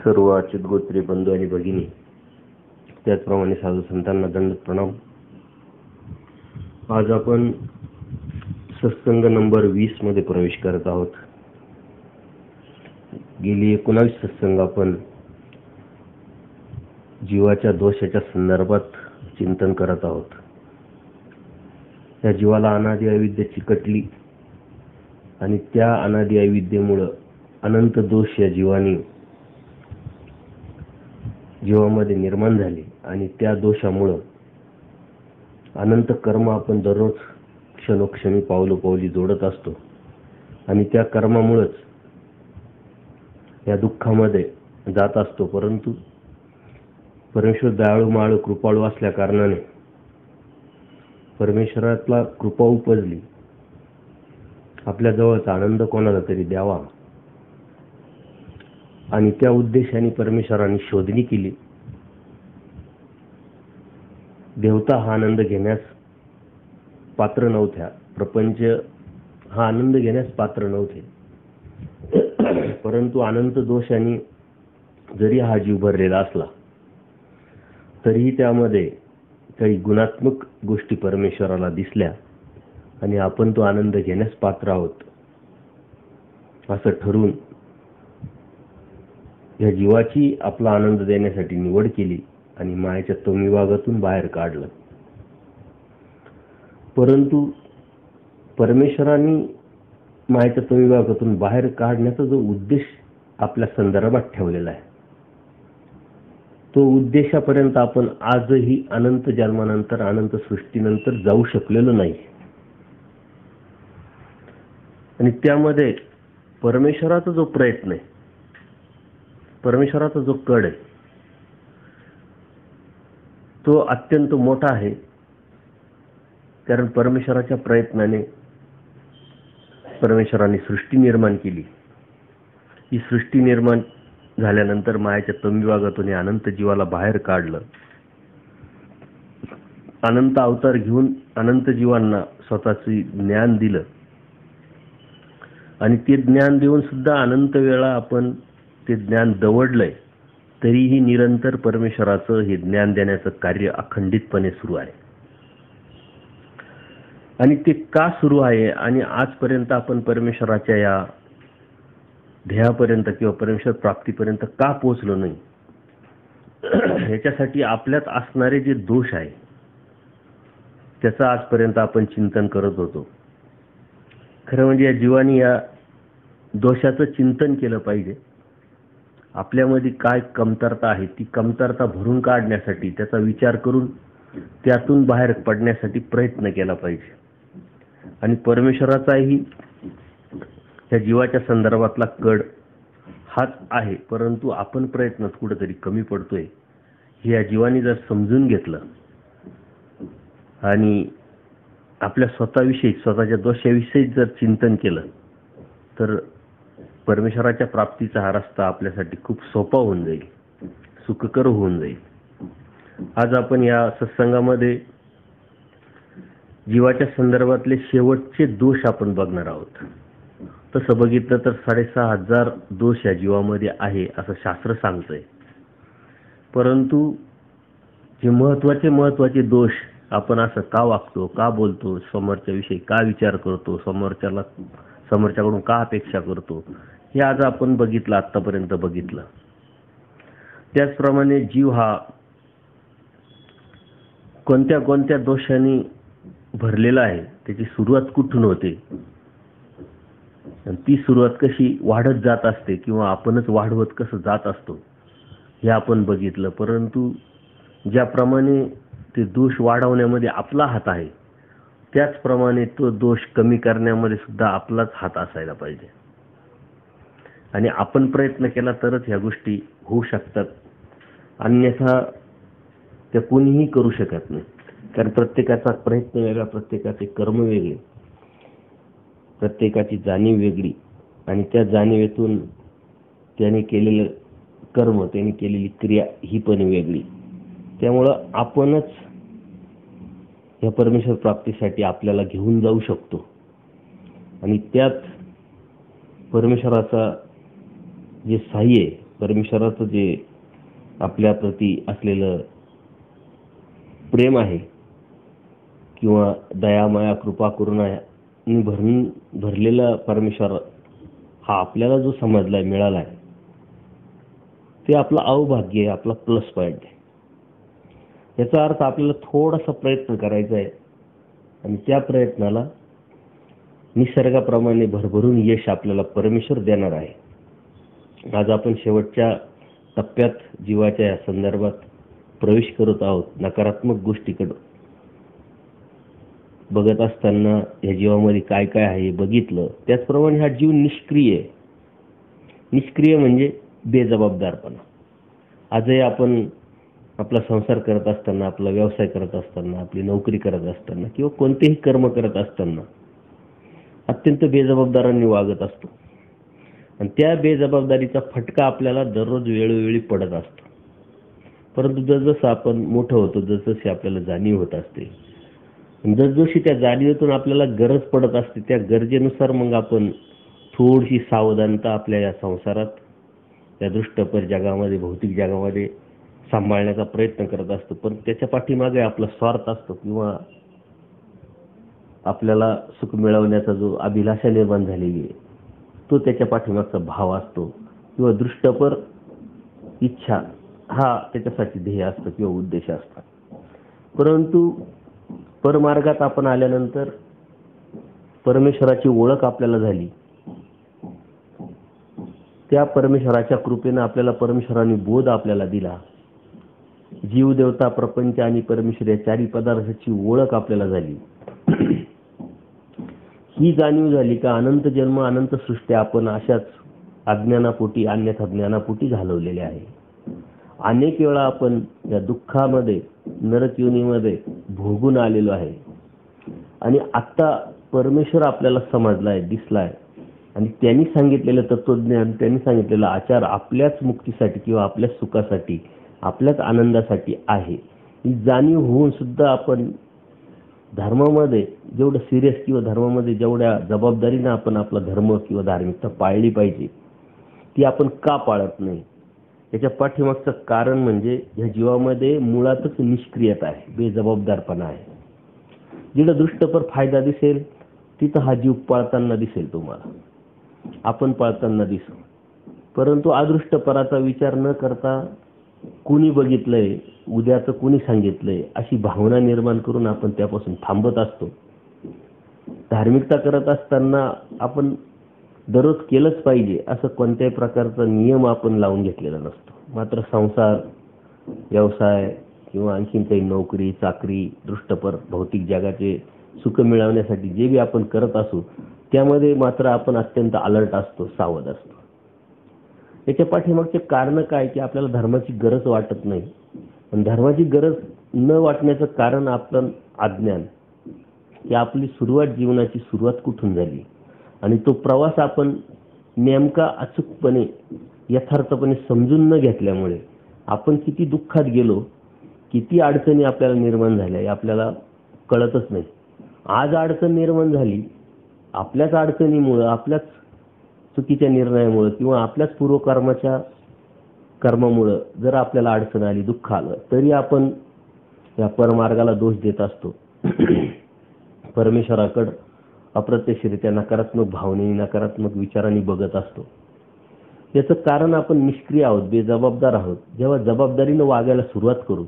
सर्व अच्युत गोत्रे बंधू आणि भगिनी, त्याचप्रमाणे साधू संतांना दंड प्रणाम. आज आपण सत्संग नंबर 20 मध्ये प्रवेश करत आहोत. गेली 19 सत्संग आपण जीवाच्या दोषाच्या संदर्भात चिंतन करत आहोत. या जीवाला अनादि अविद्या चिकटली आणि त्या अनादि अविद्येमुळे अनंत दोष या जीवामध्ये निर्माण झाले आणि त्या दोषामुळे अनंत कर्म आपण दररोज क्षणोक्षणी पावलोपावली जोडत असतो आणि त्या कर्मामुळेच या दुःखामध्ये जात असतो. परंतु परमेश्वर दयाळू माळू कृपाळू असल्या कारणाने परमेश्वरातला कृपा उपजली, आपल्या जवळचा आनंद कोणाला तरी द्यावा आणि त्या उद्देशाने परमेश्वराने शोधणी केली. देवता हा आनंद घेण्यास पात्र नव्हत्या, प्रपंच हा आनंद घेण्यास पात्र नव्हते. परंतु अनंत दोषांनी जरी हा जीव भरलेला असला तरीही त्यामध्ये काही गुणात्मक गोष्टी परमेश्वराला दिसल्या आणि आपण तो आनंद घेण्यास पात्र आहोत असं ठरवून या जीवाची आपला आनंद देण्यासाठी निवड केली आणि मायेच्या तमविभागातून बाहेर काढलं. परंतु परमेश्वराने मायेच्या तमविभागातून बाहेर काढण्याचा जो उद्देश आपल्या संदर्भात ठेवलेला आहे, तो उद्देशापर्यंत आपण आजही अनंत जन्मानंतर अनंत सृष्टीनंतर जाऊ शकलेलो नाही. आणि त्यामध्ये परमेश्वराचा जो प्रयत्न आहे, परमेश्वराचा जो कड आहे, तो अत्यंत मोठा आहे. कारण परमेश्वराच्या प्रयत्नाने परमेश्वराने सृष्टी निर्माण केली. ही सृष्टी निर्माण झाल्यानंतर मायाच्या तमविभागातून अनंत जीवाला बाहेर काढलं. अनंत अवतार घेऊन अनंत जीवांना स्वतःचे ज्ञान दिलं आणि ते ज्ञान देऊन सुद्धा अनंत वेळा आपण ते ज्ञान दवडलंय, तरीही निरंतर परमेश्वराचं हे ज्ञान देण्याचं कार्य अखंडितपणे सुरू आहे. आणि ते का सुरू आहे आणि आजपर्यंत आपण परमेश्वराच्या या ध्येयापर्यंत किंवा परमेश्वर प्राप्तीपर्यंत का पोहोचलो नाही, ह्याच्यासाठी आपल्यात असणारे जे दोष आहे त्याचं आजपर्यंत आपण चिंतन करत होतो. खरं म्हणजे या जीवाने या दोषाचं चिंतन केलं पाहिजे. आपल्यामध्ये काय कमतरता आहे ती कमतरता भरून काढण्यासाठी त्याचा विचार करून त्यातून बाहेर पडण्यासाठी प्रयत्न केला पाहिजे. आणि परमेश्वराचाही या जीवाच्या संदर्भातला कड हाच आहे, परंतु आपण प्रयत्नात कुठेतरी कमी पडतोय हे या जीवाने जर समजून घेतलं आणि आपल्या स्वतःविषयी स्वतःच्या दोषाविषयी जर चिंतन केलं तर परमेश्वराच्या प्राप्तीचा हा रस्ता आपल्यासाठी खूप सोपा होऊन जाईल, सुखकर होऊन जाईल. आज आपण या सत्संगामध्ये जीवाच्या संदर्भातले शेवटचे दोष आपण बघणार आहोत. तसं बघितलं तर 6,500 दोष या जीवामध्ये आहे असं शास्त्र सांगतंय. परंतु जे महत्वाचे दोष, आपण असं का वागतो, का बोलतो, समोरच्या विषयी का विचार करतो, समोरच्याकडून का अपेक्षा करतो, हे आज आपण बघितलं, आतापर्यंत बघितलं. त्याचप्रमाणे जीव हा कोणत्या कोणत्या दोषांनी भरलेला आहे, त्याची सुरुवात कुठून होते आणि ती सुरुवात कशी वाढत जात असते किंवा आपणच वाढवत कसं जात असतो हे आपण बघितलं. परंतु ज्याप्रमाणे ते दोष वाढवण्यामध्ये आपला हात आहे, त्याचप्रमाणे तो दोष कमी करण्यामध्ये सुद्धा आपलाच हात असायला पाहिजे. आणि आपण प्रयत्न केला तरच ह्या गोष्टी होऊ शकतात, अन्यथा त्या कोणीही करू शकत नाही. कारण प्रत्येकाचा प्रयत्न वेगळा, प्रत्येकाचे कर्म वेगळे, प्रत्येकाची जाणीव वेगळी आणि त्या जाणीवेतून त्याने केलेलं कर्म, त्याने केलेली क्रिया ही पण वेगळी. त्यामुळं आपणच या परमेश्वर प्राप्तीसाठी आपल्याला घेऊन जाऊ शकतो आणि त्यात परमेश्वराचा जे सहाय्य आहे परमेश्वराचं जे आपल्याप्रती असलेलं प्रेम आहे किंवा दया माया कृपा करुणा भरलेला परमेश्वर हा आपल्याला जो समजलाय मिळालाय ते आपलं अवभाग्य आहे, आपला प्लस पॉईंट आहे. याचा अर्थ आपल्याला थोडासा प्रयत्न करायचा आहे आणि त्या प्रयत्नाला निसर्गाप्रमाणे भरभरून यश आपल्याला परमेश्वर देणार आहे. आज आपण शेवटच्या टप्प्यात जीवाच्या या संदर्भात प्रवेश करत आहोत. नकारात्मक गोष्टीकडे बघत असताना या जीवामध्ये काय काय आहे बघितलं. त्याचप्रमाणे हा जीव निष्क्रिय म्हणजे बेजबाबदारपणा. आजही आपण आपला संसार करत असताना, आपला व्यवसाय करत असताना, आपली नोकरी करत असताना किंवा कोणतेही कर्म करत असताना अत्यंत बेजबाबदारांनी वागत असतो आणि त्या बेजबाबदारीचा फटका आपल्याला दररोज वेळोवेळी पडत असतो. परंतु जसजसं आपण मोठं होतो, जसजशी आपल्याला जाणीव होत असते, जसजशी त्या जाणीवेतून आपल्याला गरज पडत असते, त्या गरजेनुसार मग आपण थोडीशी सावधानता आपल्या या संसारात, या दृष्टपर जगामध्ये, भौतिक जगामध्ये सांभाळण्याचा प्रयत्न करत असतो. पण त्याच्या पाठीमागे आपला स्वार्थ असतो किंवा आपल्याला सुख मिळवण्याचा जो अभिलाषा निर्माण झालेली आहे तो त्याच्या पाठीमागचा भाव असतो किंवा दृष्टपर इच्छा हा त्याच्यासाठी ध्येय असतं किंवा उद्देश असतात. परंतु परमार्गात आपण आल्यानंतर परमेश्वराची ओळख आपल्याला झाली. त्या परमेश्वराच्या कृपेनं आपल्याला परमेश्वराने बोध आपल्याला दिला. जीव, देवता, प्रपंच आणि परमेश्वर या चारी पदार्थाची ओळख आपल्याला झाली. ही जाणीव झाली का अनंत जन्म अनंत सृष्टी आपण अशाच अज्ञानापोटी अन्यथा ज्ञानापोटी घालवलेले आहे. अनेक वेळा आपण या दुःखामध्ये, नरक योनीमध्ये भोगून आलेलो आहे आणि आता परमेश्वर आपल्याला समजलाय, दिसलाय आणि त्यांनी सांगितलेलं तत्वज्ञान, त्यांनी सांगितलेला आचार आपल्याच मुक्तीसाठी किंवा आपल्याच सुखासाठी, आपल्याच आनंदासाठी आहे. ही जाणीव होऊन सुद्धा आपण धर्मामध्ये जेवढं सिरियस किंवा धर्मामध्ये जेवढ्या जबाबदारीनं आपण आपला धर्म किंवा धार्मिकता पाळली पाहिजे ती आपण का पाळत नाही. याच्या पाठीमागचं कारण म्हणजे या जीवामध्ये मुळातच निष्क्रियता आहे, बेजबाबदारपणा आहे. जिथं दृष्टपर फायदा दिसेल तिथं हा जीव पळताना दिसेल तुम्हाला, आपण पळताना दिसू. परंतु अदृष्टपराचा विचार न करता कुणी बघितलंय, उद्याचं कुणी सांगितलंय अशी भावना निर्माण करून आपण त्यापासून थांबत असतो. धार्मिकता करत असताना आपण दररोज केलंच पाहिजे असं कोणत्याही प्रकारचा नियम आपण लावून घेतलेला नसतो. मात्र संसार, व्यवसाय किंवा आणखीन काही नोकरी, चाकरी, दृष्टपर भौतिक जगाचे सुख मिळवण्यासाठी जे बी आपण करत असू त्यामध्ये मात्र आपण अत्यंत अलर्ट असतो, सावध असतो. याच्या पाठीमागचे कारण काय की आपल्याला धर्माची गरज वाटत नाही. पण धर्माची गरज न वाटण्याचं कारण आपलं अज्ञान, की आपली जीवनाची सुरुवात कुठून झाली आणि तो प्रवास आपण नेमका अचूकपणे यथार्थपणे समजून न घेतल्यामुळे आपण किती दुःखात गेलो, किती अडचणी आपल्याला निर्माण झाल्या हे आपल्याला कळतच नाही. आज अडचण निर्माण झाली आपल्याच अडचणीमुळं, आपल्याच चुकीच्या निर्णयामुळं किंवा आपल्याच पूर्वकर्माच्या कर्मामुळं जर आपल्याला अडचण आली, दुःख आलं, तरी आपण या परमार्गाला दोष देत असतो. परमेश्वराकडं अप्रत्यक्षरित्या नकारात्मक भावनेने, नकारात्मक विचारांनी बघत असतो. याचं कारण आपण निष्क्रिय आहोत, बेजबाबदार आहोत. जेव्हा जबाबदारीनं वागायला सुरुवात करू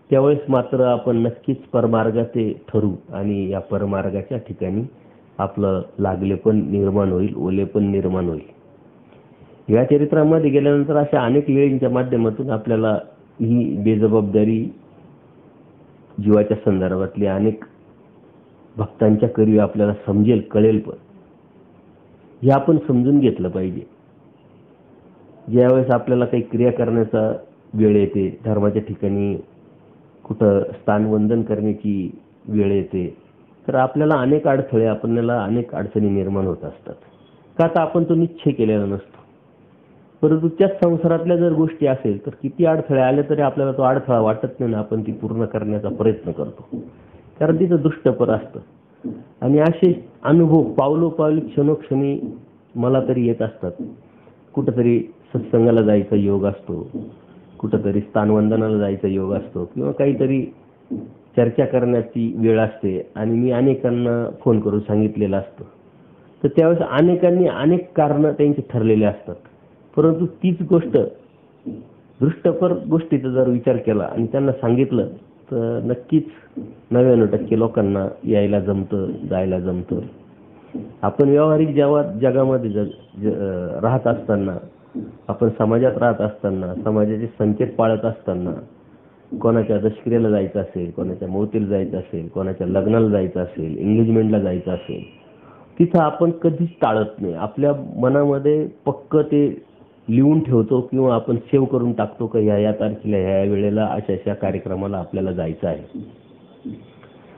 त्यावेळेस मात्र आपण नक्कीच परमार्गाचे ठरू आणि या परमार्गाच्या ठिकाणी आपलं लागलेपण निर्माण होईल, ओलेपण निर्माण होईल. या चरित्रामध्ये गेल्यानंतर अशा अनेक वेळींच्या माध्यमातून आपल्याला ही बेजबाबदारी जीवाच्या संदर्भातली अनेक भक्तांच्या करीवी आपल्याला समजेल, कळेल. पण हे आपण समजून घेतलं पाहिजे. ज्यावेळेस आपल्याला काही क्रिया करण्याचा वेळ येते, धर्माच्या ठिकाणी कुठं स्थानवंदन करण्याची वेळ येते, तर आपल्याला अनेक अडथळे, आपल्याला अनेक अडचणी निर्माण होत असतात. का तर आपण तो निश्चय केलेला नसतो. परंतु त्याच संसारातल्या जर गोष्टी असेल तर किती अडथळे आले तरी आपल्याला तो अडथळा वाटत नाही, आपण ती पूर्ण करण्याचा प्रयत्न करतो, कारण तिथं दुष्टपर असतं. आणि असे अनुभव पावलोपावली, क्षणोक्षणी मला तरी येत असतात. कुठंतरी सत्संगाला जायचा योग असतो, कुठंतरी स्थानवंदनाला जायचा योग असतो, किंवा काहीतरी चर्चा करण्याची वेळ असते आणि मी अनेकांना फोन करून सांगितलेलं असतं, तर त्यावेळेस अनेकांनी अनेक कारणं त्यांची ठरलेली असतात. परंतु तीच गोष्ट दृष्टपर गोष्टीचा जर विचार केला आणि त्यांना सांगितलं तर नक्कीच 99% लोकांना यायला जमतं, जायला जमतं. आपण व्यावहारिक जगामध्ये राहत असताना, आपण समाजात राहत असताना, समाजाचे संकेत पाळत असताना, कोणाच्या दशक्रियेला जायचं असेल, कोणाच्या मौतीला जायचं असेल, कोणाच्या लग्नाला जायचं असेल, एंगेजमेंटला जायचं असेल, तिथं आपण कधीच टाळत नाही. आपल्या मनामध्ये पक्क ते लिहून ठेवतो किंवा आपण सेव्ह करून टाकतो की ह्या तारखेला ह्या वेळेला अशा कार्यक्रमाला आपल्याला जायचं आहे.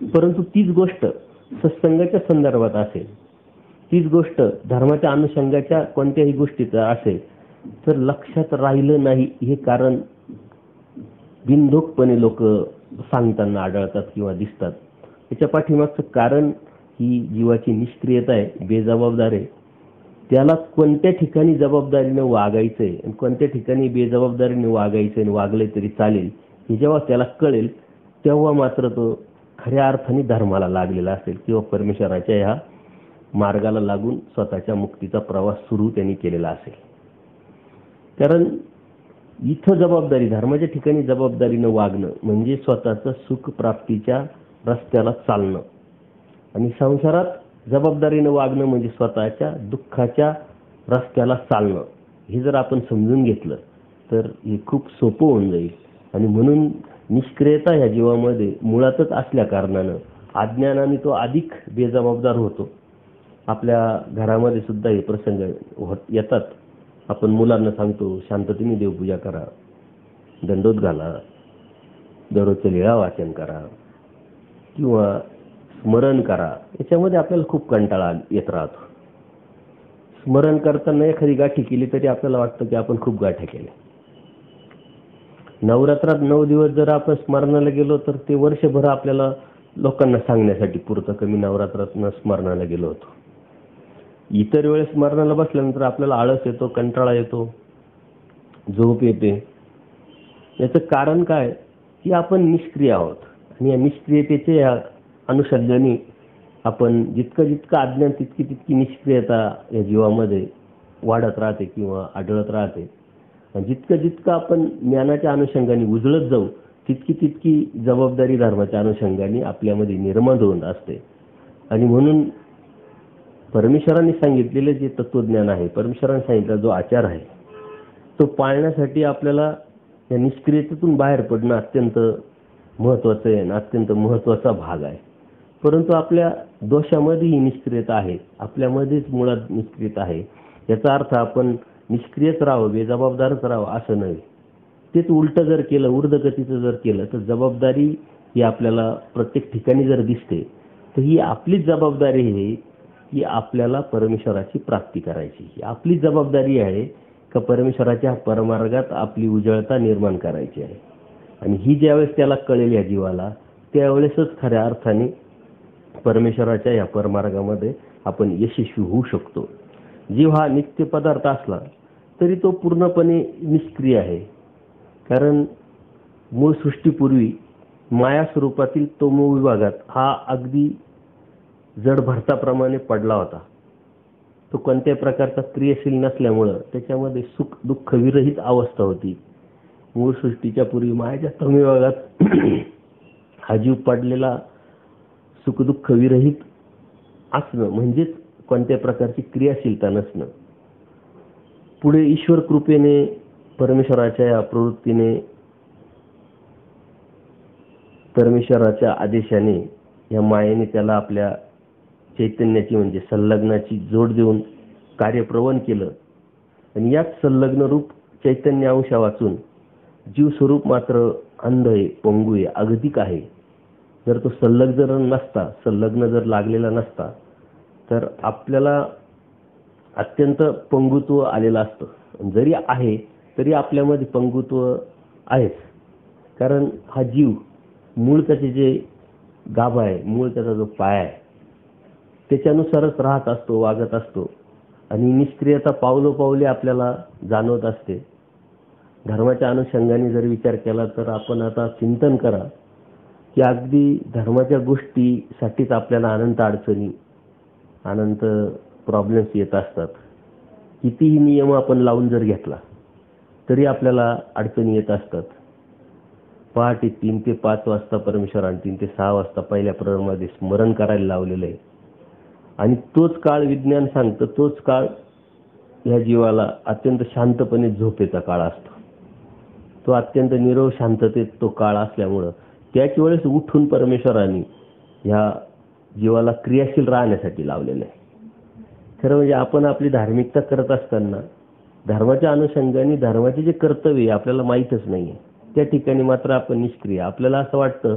परंतु तीच गोष्ट सत्संगाच्या संदर्भात असेल, तीच गोष्ट धर्माच्या अनुषंगाच्या कोणत्याही गोष्टीचं असेल तर लक्षात राहिलं नाही हे कारण बिनधोकपणे लोक सांगताना आढळतात किंवा दिसतात. त्याच्या पाठीमागचं कारण ही जीवाची निष्क्रियता आहे, बेजबाबदार आहे. त्याला कोणत्या ठिकाणी जबाबदारीने वागायचंय आणि कोणत्या ठिकाणी बेजबाबदारीने वागायचंय आणि वागले तरी चालेल हे जेव्हा त्याला कळेल तेव्हा मात्र तो खऱ्या अर्थाने धर्माला लागलेला असेल किंवा परमेश्वराच्या ह्या मार्गाला लागून स्वतःच्या मुक्तीचा प्रवास सुरू त्यांनी केलेला असेल. कारण इथं जबाबदारी, धर्माच्या ठिकाणी जबाबदारीनं वागणं म्हणजे स्वतःचं सुख प्राप्तीच्या रस्त्याला चालणं, आणि संसारात जबाबदारीनं वागणं म्हणजे स्वतःच्या दुःखाच्या रस्त्याला चालणं. हे जर आपण समजून घेतलं तर हे खूप सोपं होऊन जाईल. आणि म्हणून निष्क्रियता ह्या जीवामध्ये मुळातच असल्या कारणानं अज्ञानाने तो अधिक बेजबाबदार होतो. आपल्या घरामध्ये सुद्धा हे प्रसंग येतात. आपण मुलांना सांगतो शांततेने देवपूजा करा, दंडोत घाला, दररोजचं लीळा वाचन करा किंवा स्मरण करा. याच्यामध्ये आपल्याला खूप कंटाळा येत राहतो. स्मरण करताना एखादी गाठी केली तरी आपल्याला वाटतं की आपण खूप गाठ्या केल्या. नवरात्रात 9 दिवस जर आपण स्मरणाला गेलो तर ते वर्षभर आपल्याला लोकांना सांगण्यासाठी पुरतं की मी नवरात्रात स्मरणाला गेलो होतो. इतर वेळेस स्मरणाला बसल्यानंतर आपल्याला आळस येतो, कंटाळा येतो, झोप येते. याचं कारण काय की आपण निष्क्रिय आहोत. आणि या निष्क्रियतेचे या अनुषंगाने आपण जितकं अज्ञान तितकी निष्क्रियता या जीवामध्ये वाढत राहते किंवा आढळत राहते. आणि जितकं आपण ज्ञानाच्या अनुषंगाने उजळत जाऊ तितकी जबाबदारी धर्माच्या अनुषंगाने आपल्यामध्ये निर्माण होत असते. आणि म्हणून परमेश्वरांनी सांगितलेलं जे तत्वज्ञान आहे, परमेश्वरांनी सांगितलेला जो आचार आहे तो पाळण्यासाठी आपल्याला या निष्क्रियतेतून बाहेर पडणं अत्यंत महत्त्वाचं आहे आणि अत्यंत महत्त्वाचा भाग आहे. परंतु आपल्या दोषामध्ये ही निष्क्रियता आहे, आपल्यामध्येच मुळात निष्क्रियता आहे. याचा अर्थ आपण निष्क्रियच राहावं, बेजबाबदारच राहावं असं नाही. तेच उलटं जर केलं, ऊर्ध्वगतीचं जर केलं तर जबाबदारी ही आपल्याला प्रत्येक ठिकाणी जर दिसते तर ही आपलीच जबाबदारी आहे की आपल्याला परमेश्वराची प्राप्ती करायची. ही आपली जबाबदारी आहे का परमेश्वराच्या परमार्गात आपली उजळता निर्माण करायची आहे. आणि ही ज्यावेळेस त्याला कळेल या जीवाला त्यावेळेसच खऱ्या अर्थाने परमेश्वराच्या या परमार्गामध्ये आपण यशस्वी होऊ शकतो. जीव हा नित्य पदार्थ असला तरी तो पूर्णपणे निष्क्रिय आहे. कारण मूळ सृष्टीपूर्वी माया स्वरूपातील तमो विभागात हा अगदी जड भरताप्रमाणे पडला होता. तो कोणत्याही प्रकारचा क्रियाशील नसल्यामुळं त्याच्यामध्ये सुख दुःख विरहित अवस्था होती. मूळ सृष्टीच्या पूर्वी मायाच्या तमो विभागात हा जीव पडलेला सुखदुःख विरहित असणं म्हणजेच कोणत्या प्रकारची क्रियाशीलता नसणं. पुढे ईश्वर कृपेने परमेश्वराच्या या प्रवृत्तीने परमेश्वराच्या आदेशाने या मायेने त्याला आपल्या चैतन्याची म्हणजे संलग्नाची जोड देऊन कार्यप्रवण केलं. आणि याच संलग्न रूप चैतन्य अंशा वाचून जीव स्वरूप मात्र अंध आहे, पंगू आहे, अगतिक आहे. जर तो संलग्न जर लागलेला नसता तर आपल्याला अत्यंत पंगुत्व आलेलं असतं. जरी आहे तरी आपल्यामध्ये पंगुत्व आहेच. कारण हा जीव मूळ त्याचे जे गाभा आहे, मूळ त्याचा जो पाय आहे त्याच्यानुसारच राहत असतो, वागत असतो. आणि निष्क्रियता पावलोपावली आपल्याला जाणवत असते. धर्माच्या अनुषंगाने जर विचार केला तर आपण आता चिंतन करा की अगदी धर्माच्या गोष्टीसाठीच आपल्याला अनंत अडचणी, अनंत प्रॉब्लेम्स येत असतात. कितीही नियम आपण लावून जर घेतला तरी आपल्याला अडचणी येत असतात. पहाटे 3 ते 5 वाजता परमेश्वराने 3 ते 6 वाजता पहिल्या प्रहरमध्ये स्मरण करायला लावलेलं आहे. आणि तोच काळ विज्ञान सांगतं, तोच काळ ह्या जीवाला अत्यंत शांतपणे झोपेचा काळ असतो. तो अत्यंत निरव शांततेत तो काळ असल्यामुळं त्याच वेळेस उठून परमेश्वराने ह्या जीवाला क्रियाशील राहण्यासाठी लावलेलं आहे. खरं म्हणजे आपण आपली धार्मिकता करत असताना धर्माच्या अनुषंगाने धर्माचे जे कर्तव्य आपल्याला माहीतच नाही आहे. त्या ठिकाणी मात्र आपण निष्क्रिय. आपल्याला असं वाटतं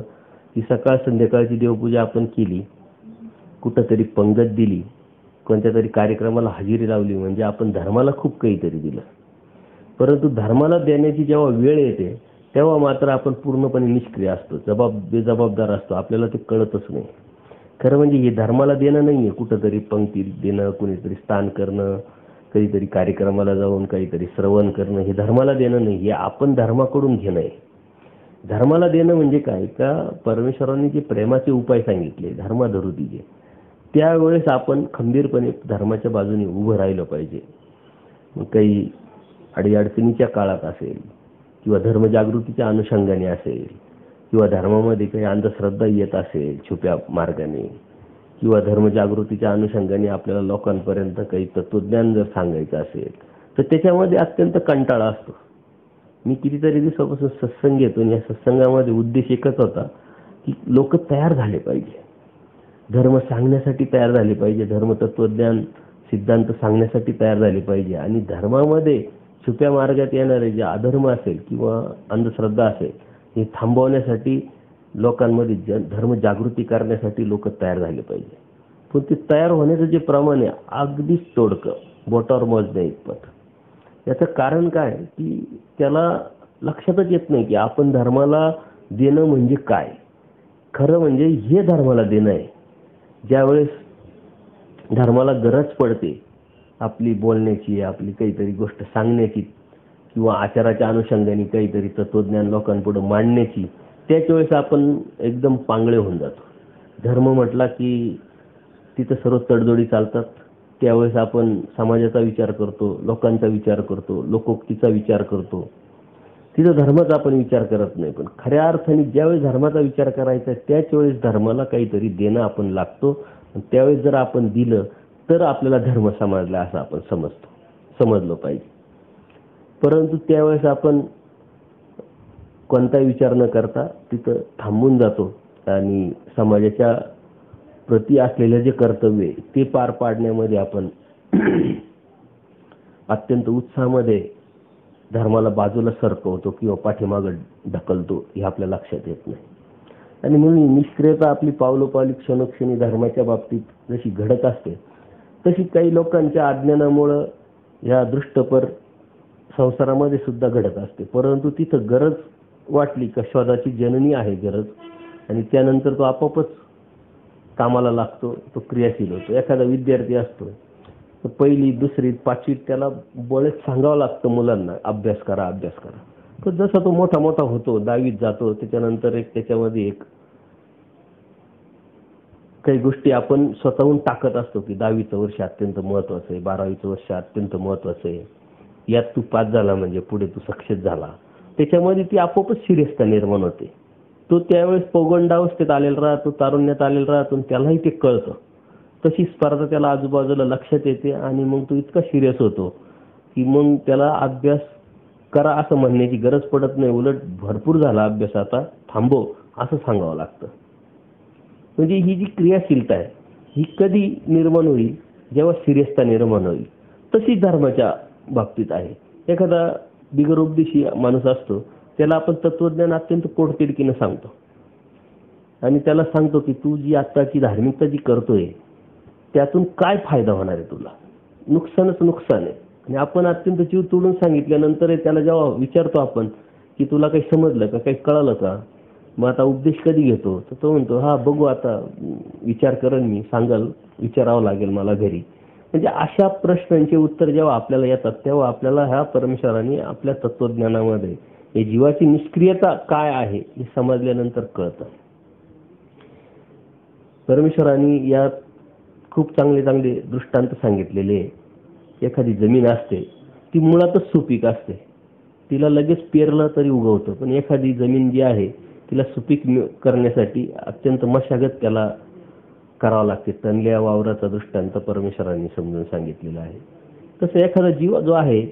की सकाळ संध्याकाळची देवपूजा आपण केली, कुठंतरी पंगत दिली, कोणत्या तरी कार्यक्रमाला हजेरी लावली म्हणजे आपण धर्माला खूप काहीतरी दिलं. परंतु धर्माला देण्याची जेव्हा वेळ येते तेव्हा मात्र आपण पूर्णपणे निष्क्रिय असतो, बेजबाबदार असतो. आपल्याला ते कळतच नाही. खरं म्हणजे हे धर्माला देणं नाही आहे, कुठंतरी पंक्ती देणं, कुणीतरी स्नान करणं, कधीतरी कार्यक्रमाला जाऊन काहीतरी श्रवण करणं, हे धर्माला देणं नाही, हे आपण धर्माकडून घेणं आहे. धर्माला देणं म्हणजे काय, का परमेश्वरांनी जे प्रेमाचे उपाय सांगितले धर्माधरुतीचे, त्यावेळेस आपण खंबीरपणे धर्माच्या बाजूने उभं राहिलं पाहिजे. मग काही अडीअडचणीच्या काळात असेल किंवा धर्मजागृतीच्या अनुषंगाने असेल किंवा धर्मामध्ये काही अंधश्रद्धा येत असेल छुप्या मार्गाने किंवा धर्मजागृतीच्या अनुषंगाने आपल्याला लोकांपर्यंत काही तत्वज्ञान जर सांगायचं असेल तर त्याच्यामध्ये अत्यंत कंटाळा असतो. मी कितीतरी दिवसापासून सत्संग घेतो आणि या सत्संगामध्ये उद्देश एकच होता की लोक तयार झाले पाहिजे, धर्म सांगण्यासाठी तयार झाले पाहिजे, धर्मतत्वज्ञान सिद्धांत सांगण्यासाठी तयार झाले पाहिजे. आणि धर्मामध्ये छुप्या मार्गात येणारे जे अधर्म असेल किंवा अंधश्रद्धा असेल हे थांबवण्यासाठी लोकांमध्ये धर्मजागृती करण्यासाठी लोक तयार झाले पाहिजे. पण ते तयार होण्याचं जे प्रमाण आहे अगदीच तोडकं, बोटावर मोजण्या इतपत. याचं कारण काय की त्याला लक्षातच येत नाही की आपण धर्माला देणं म्हणजे काय. खरं म्हणजे हे धर्माला देणं आहे. ज्यावेळेस धर्माला गरज पडते आपली बोलण्याची, आपली काहीतरी गोष्ट सांगण्याची किंवा आचाराच्या अनुषंगाने काहीतरी तत्वज्ञान लोकांपुढे मांडण्याची, त्याच वेळेस आपण एकदम पांगळे होऊन जातो. धर्म म्हटला की तिथं सर्व तडजोडी चालतात. त्यावेळेस आपण समाजाचा विचार करतो, लोकांचा विचार करतो, लोकोक्तीचा विचार करतो. तिथं धर्माचा आपण विचार करत नाही. पण खऱ्या अर्थाने ज्यावेळेस धर्माचा विचार करायचा त्याच वेळेस धर्माला काहीतरी देणं आपण लागतो. त्यावेळेस जर आपण दिलं तर आपल्याला धर्म समजला असं आपण समजलं पाहिजे. परंतु त्यावेळेस आपण कोणताही विचार न करता तिथं थांबून जातो आणि समाजाच्या प्रती असलेले जे कर्तव्य ते पार पाडण्यामध्ये आपण अत्यंत उत्साहामध्ये धर्माला बाजूला सरकवतो किंवा पाठीमागं ढकलतो हे आपल्या लक्षात येत नाही. आणि म्हणून निष्क्रियता आपली पावलोपावली क्षणोक्षणी धर्माच्या बाबतीत जशी घडत असते तशी काही लोकांच्या अज्ञानामुळं या दृष्टपर संसारामध्ये सुद्धा घडत असते. परंतु तिथं गरज वाटली का शोधाची जननी आहे गरज, आणि त्यानंतर तो आपोआपच कामाला लागतो, तो क्रियाशील होतो. एखादा विद्यार्थी असतो तर पहिली दुसरी पाचवीत त्याला बळेच सांगावं लागतं मुलांना अभ्यास करा अभ्यास करा. तर जसा तो मोठा मोठा होतो 10वीत जातो त्याच्यानंतर त्याच्यामध्ये काही गोष्टी आपण स्वतःहून टाकत असतो की 10वीचं वर्ष अत्यंत महत्वाचं आहे, 12वीचं वर्ष अत्यंत महत्वाचं आहे, यात तू पास झाला म्हणजे पुढे तू सक्सेस झाला. त्याच्यामध्ये ती आपोआपच सिरियसता निर्माण होते. तो त्यावेळेस पौगंडावस्थेत आलेला राहतो, तारुण्यात आलेला राहतो आणि त्यालाही ते कळतं. तशी स्पर्धा त्याला आजूबाजूला लक्षात येते आणि मग तो इतका सिरियस होतो की मग त्याला अभ्यास करा असं म्हणण्याची गरज पडत नाही. उलट भरपूर झाला अभ्यास, आता थांबव असं सांगावं लागतं. म्हणजे ही जी क्रियाशीलता आहे ही कधी निर्माण होईल, जेव्हा सिरियसता निर्माण होईल. तशी धर्माच्या बाबतीत आहे. एखादा बिगरउपदेशी माणूस असतो त्याला आपण तत्वज्ञान अत्यंत पोटतिडकीनं सांगतो आणि त्याला सांगतो की तू जी आत्ताची धार्मिकता जी करतोय त्यातून काय फायदा होणार आहे, तुला नुकसानच नुकसान आहे. आणि आपण अत्यंत जीव तोडून सांगितल्यानंतर त्याला जेव्हा विचारतो आपण की तुला काही समजलं का, काही कळालं का, मग आता उपदेश कधी घेतो, तर तो म्हणतो हा बघू आता विचार करेन मी, सांगाल विचारावं लागेल मला घरी. म्हणजे अशा प्रश्नांचे उत्तर जेव्हा आपल्याला येतात तेव्हा आपल्याला ह्या परमेश्वराने आपल्या तत्वज्ञानामध्ये हे जीवाची निष्क्रियता काय आहे हे समजल्यानंतर कळतं. परमेश्वराने यात खूप चांगले चांगले दृष्टांत सांगितलेले. एखादी जमीन असते ती मुळातच सुपीक असते, तिला लगेच पेरलं तरी उगवतं. पण एखादी जमीन जी आहे तिला सुपीक करण्यासाठी अत्यंत मशागत त्याला करावं लागते. तणल्या वावराचा दृष्टांत परमेश्वरांनी समजून सांगितलेला आहे. तसं एखादा जीव जो आहे,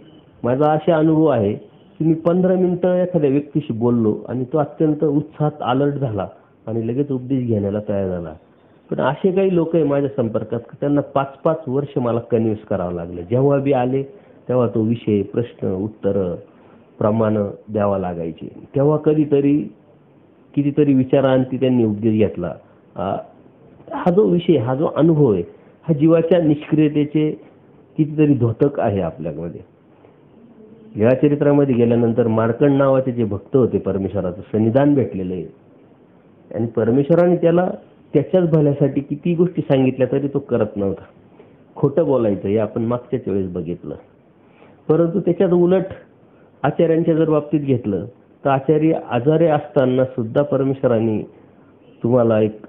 माझा असा अनुभव आहे की मी 15 मिनिटं एखाद्या व्यक्तीशी बोललो आणि तो अत्यंत उत्साहात अलर्ट झाला आणि लगेच उपदेश घेण्याला तयार झाला. पण असे काही लोक आहे माझ्या संपर्कात त्यांना 5-5 वर्ष मला कन्व्हिन्स करावं लागलं. जेव्हा बी आले तेव्हा तो विषय, प्रश्न, उत्तर प्रमाण द्यावा लागायचे. तेव्हा कधीतरी कितीतरी विचारांती त्यांनी उपदेश घेतला. हा जो विषय, हा जो अनुभव आहे, हा जीवाच्या निष्क्रियतेचे कितीतरी द्योतक आहे आपल्यामध्ये. लीळाचरित्रामध्ये गेल्यानंतर मार्कंड नावाचे जे भक्त होते, परमेश्वराचं सन्निधान भेटलेलं आहे आणि परमेश्वराने त्याला त्याच्याच भल्यासाठी किती गोष्टी सांगितल्या तरी तो करत नव्हता. खोटं बोलायचं हे आपण मागच्याच वेळेस बघितलं. परंतु त्याच्यात उलट आचार्यांच्या जर बाबतीत घेतलं तर आचार्य आजारी असताना सुद्धा परमेश्वराने तुम्हाला एक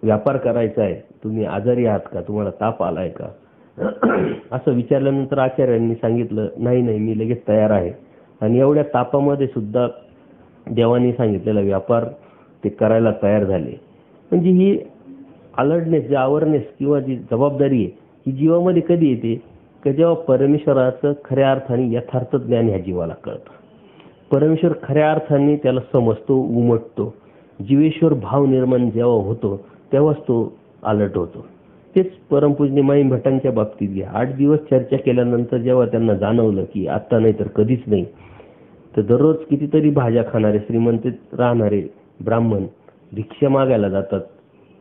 व्यापार करायचा आहे, तुम्ही आजारी आहात का, तुम्हाला ताप आलाय का, असं विचारल्यानंतर आचार्यांनी सांगितलं नाही नाही मी लगेच तयार आहे. आणि एवढ्या तापामध्ये सुद्धा देवानी सांगितलेला व्यापार ते करायला तयार झाले. म्हणजे ही अलर्टनेस, जी अवेअरनेस किंवा जी जबाबदारी आहे ही जीवामध्ये कधी येते की जेव्हा परमेश्वराचं खऱ्या अर्थाने यथार्थ ज्ञान ह्या जीवाला कळतं. परमेश्वर खऱ्या अर्थाने त्याला समजतो, उमटतो. जीवेश्वर भाव निर्माण जेव्हा होतो तेव्हाच तो अलर्ट होतो. तेच परमपूजनीय माईम भटांच्या बाबतीत घ्या. 8 दिवस चर्चा केल्यानंतर जेव्हा त्यांना जाणवलं की आता नाही तर कधीच नाही, तर दररोज कितीतरी भाज्या खाणारे श्रीमंतीत राहणारे ब्राह्मण भिक्षा मागायला जातात.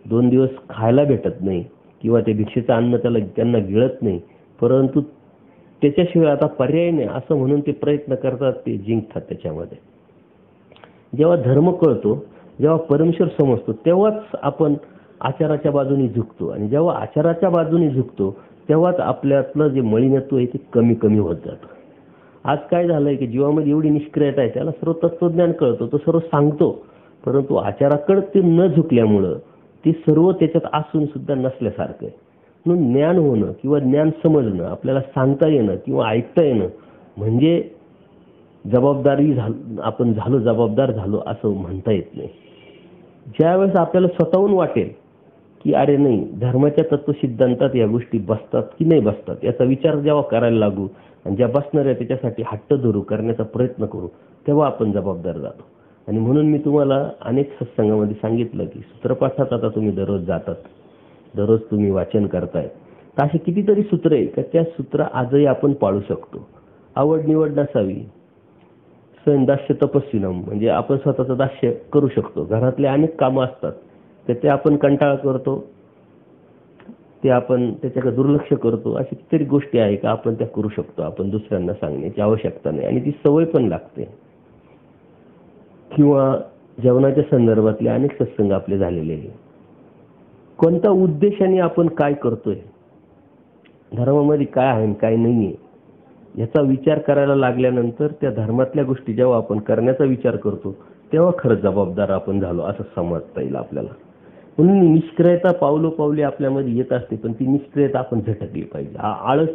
2 दिवस खायला भेटत नाही किंवा ते भिक्षेचं अन्न त्यांना गिळत नाही, परंतु त्याच्याशिवाय आता पर्याय नाही असं म्हणून ते प्रयत्न करतात, ते जिंकतात त्याच्यामध्ये. जेव्हा धर्म कळतो, जेव्हा परमेश्वर समजतो तेव्हाच आपण आचाराच्या बाजूने झुकतो आणि जेव्हा आचाराच्या बाजूने झुकतो तेव्हाच आपल्यातलं जे मलिनत्व आहे ते कमी कमी होत जातं. आज काय झालंय की जीवामध्ये एवढी निष्क्रियता आहे, त्याला सर्व तत्वज्ञान कळतो, तो सर्व सांगतो, परंतु आचाराकडे ते न झुकल्यामुळं ते सर्व त्याच्यात असून सुद्धा नसल्यासारखं आहे. म्हणून ज्ञान होणं किंवा ज्ञान समजणं, आपल्याला सांगता येणं किंवा ऐकता येणं म्हणजे आपण जबाबदार झालो असं म्हणता येत नाही. ज्यावेळेस आपल्याला स्वतःहून वाटेल की अरे नाही, धर्माच्या तत्वसिद्धांतात या गोष्टी बसतात की नाही बसतात याचा विचार जेव्हा करायला लागू आणि ज्या बसणाऱ्या त्याच्यासाठी हट्ट धरू करण्याचा प्रयत्न करू, तेव्हा आपण जबाबदार जातो. आणि म्हणून मी तुम्हाला अनेक सत्संगामध्ये सांगितलं की सूत्रपाठात आता तुम्ही दररोज जातात, दररोज तुम्ही वाचन करताय, तर असे कितीतरी सूत्र आहे का त्या सूत्र आजही आपण पाळू शकतो. आवड निवड नसावी. दास्य तपस्विनम म्हणजे आपण स्वतःचं दास्य करू शकतो. घरातले अनेक कामं असतात तर ते आपण कंटाळा करतो, ते आपण त्याच्याकडे दुर्लक्ष करतो. अशी कितीतरी गोष्टी आहे का आपण त्या करू शकतो. आपण दुसऱ्यांना सांगण्याची आवश्यकता नाही आणि ती सवय पण लागते. किंवा जेवणाच्या संदर्भातले अनेक सत्संग आपले झालेले आहे. कोणत्या उद्देशाने आपण काय करतोय, धर्मामध्ये काय आहे काय नाही आहे याचा विचार करायला लागल्यानंतर त्या धर्मातल्या गोष्टी जेव्हा आपण करण्याचा विचार करतो तेव्हा खरं जबाबदार आपण झालो असं समजता येईल आपल्याला. म्हणून निष्क्रियता पावलोपावली आपल्यामध्ये येत असते, पण ती निष्क्रियता आपण झटकली पाहिजे. हा आळस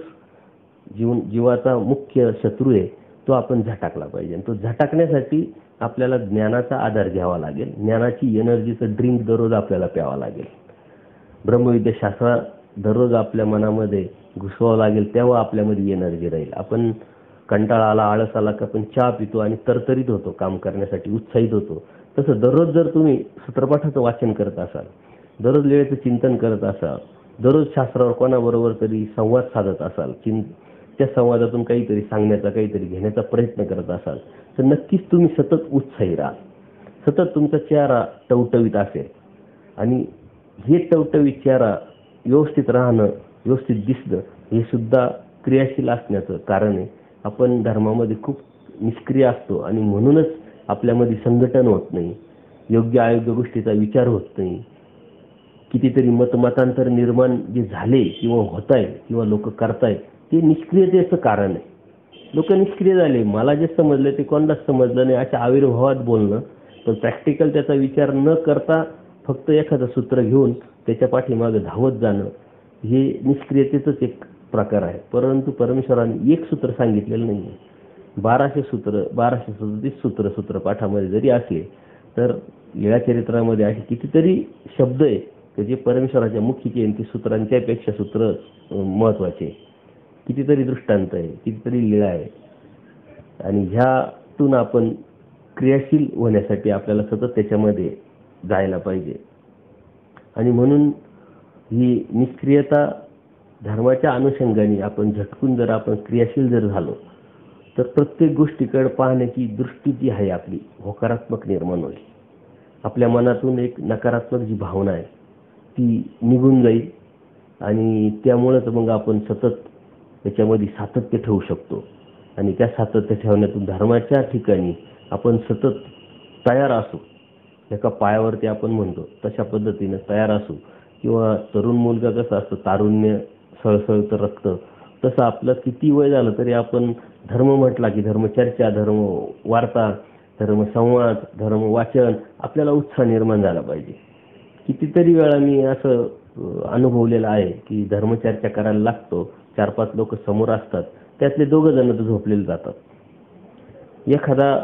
जीवाचा मुख्य शत्रू आहे, तो आपण झटाकला पाहिजे. तो झटाकण्यासाठी आपल्याला ज्ञानाचा आधार घ्यावा लागेल. ज्ञानाची एनर्जीचं ड्रिंक दररोज आपल्याला प्यावं लागेल. ब्रह्मविद्याशास्त्र दररोज आपल्या मनामध्ये घुसवावं लागेल, तेव्हा आपल्यामध्ये एनर्जी राहील. आपण कंटाळा आला, आळस आला का आपण चहा पितो आणि तरतरीत होतो, काम करण्यासाठी उत्साहित होतो. तसं दररोज जर तुम्ही सूत्रपाठाचं वाचन करत असाल, दररोज वेळेचं चिंतन करत असाल, दररोज शास्त्रावर कोणाबरोबर तरी संवाद साधत असाल, त्या संवादातून काहीतरी सांगण्याचा, काहीतरी घेण्याचा प्रयत्न करत असाल, तर नक्कीच तुम्ही सतत उत्साही राहाल, सतत तुमचा चेहरा टवटवीत असेल. आणि हे टवटवीत चेहरा व्यवस्थित राहणं, व्यवस्थित दिसणं हे सुद्धा क्रियाशील असण्याचं कारण आहे. आपण धर्मामध्ये खूप निष्क्रिय असतो आणि म्हणूनच आपल्यामध्ये संघटन होत नाही, योग्य अयोग्य गोष्टीचा विचार होत नाही. कितीतरी मतमतांतर निर्माण जे झाले किंवा होत आहे किंवा लोक करतायत ते निष्क्रियतेचं कारण आहे. लोक निष्क्रिय झाले. मला जे समजलं ते कोणालाच समजलं नाही अशा आविर्भावात बोलणं, पण प्रॅक्टिकल त्याचा विचार न करता फक्त एखादं सूत्र घेऊन त्याच्या पाठीमागे धावत जाणं हे निष्क्रियतेचंच एक प्रकार आहे. परंतु परमेश्वराने एक सूत्र सांगितलेलं नाही आहे. 1200 सूत्र 1237 सूत्रपाठामध्ये जरी असले तर लीळाचरित्रामध्ये असे कितीतरी शब्द आहे की जे परमेश्वराच्या मुखीचे आणि सूत्रांच्या पेक्षा सूत्र महत्वाचे. कितीतरी दृष्टांत आहे, कितीतरी लीळा आहे. आणि ह्यातून आपण क्रियाशील होण्यासाठी आपल्याला सतत त्याच्यामध्ये जायला पाहिजे. आणि म्हणून ही निष्क्रियता धर्माच्या अनुषंगाने आपण झटकून जर आपण क्रियाशील जर झालो तर प्रत्येक गोष्टीकडे पाहण्याची दृष्टी जी आहे आपली होकारात्मक निर्माण होईल. आपल्या मनातून एक नकारात्मक जी भावना आहे ती निघून जाईल आणि त्यामुळेच मग आपण सतत त्याच्यामध्ये सातत्य ठेवू शकतो. आणि त्या सातत्य ठेवण्यातून धर्माच्या ठिकाणी आपण सतत तयार असू. एका पायावरती आपण म्हणतो तशा पद्धतीने तयार असू. किंवा तरुण मुलगा कसा असतो, तारुण्य सळसळतं रक्त, तसं आपलं किती वय झालं तरी आपण धर्म म्हटला की धर्मचर्चा, धर्म वार्ता, धर्म संवाद, धर्म वाचन आपल्याला उत्साह निर्माण झाला पाहिजे. कितीतरी वेळा मी असं अनुभवलेलं आहे की धर्मचर्चा करायला लागतो, 4-5 लोक समोर असतात, त्यातले 2 जण तर झोपलेले जातात. एखादा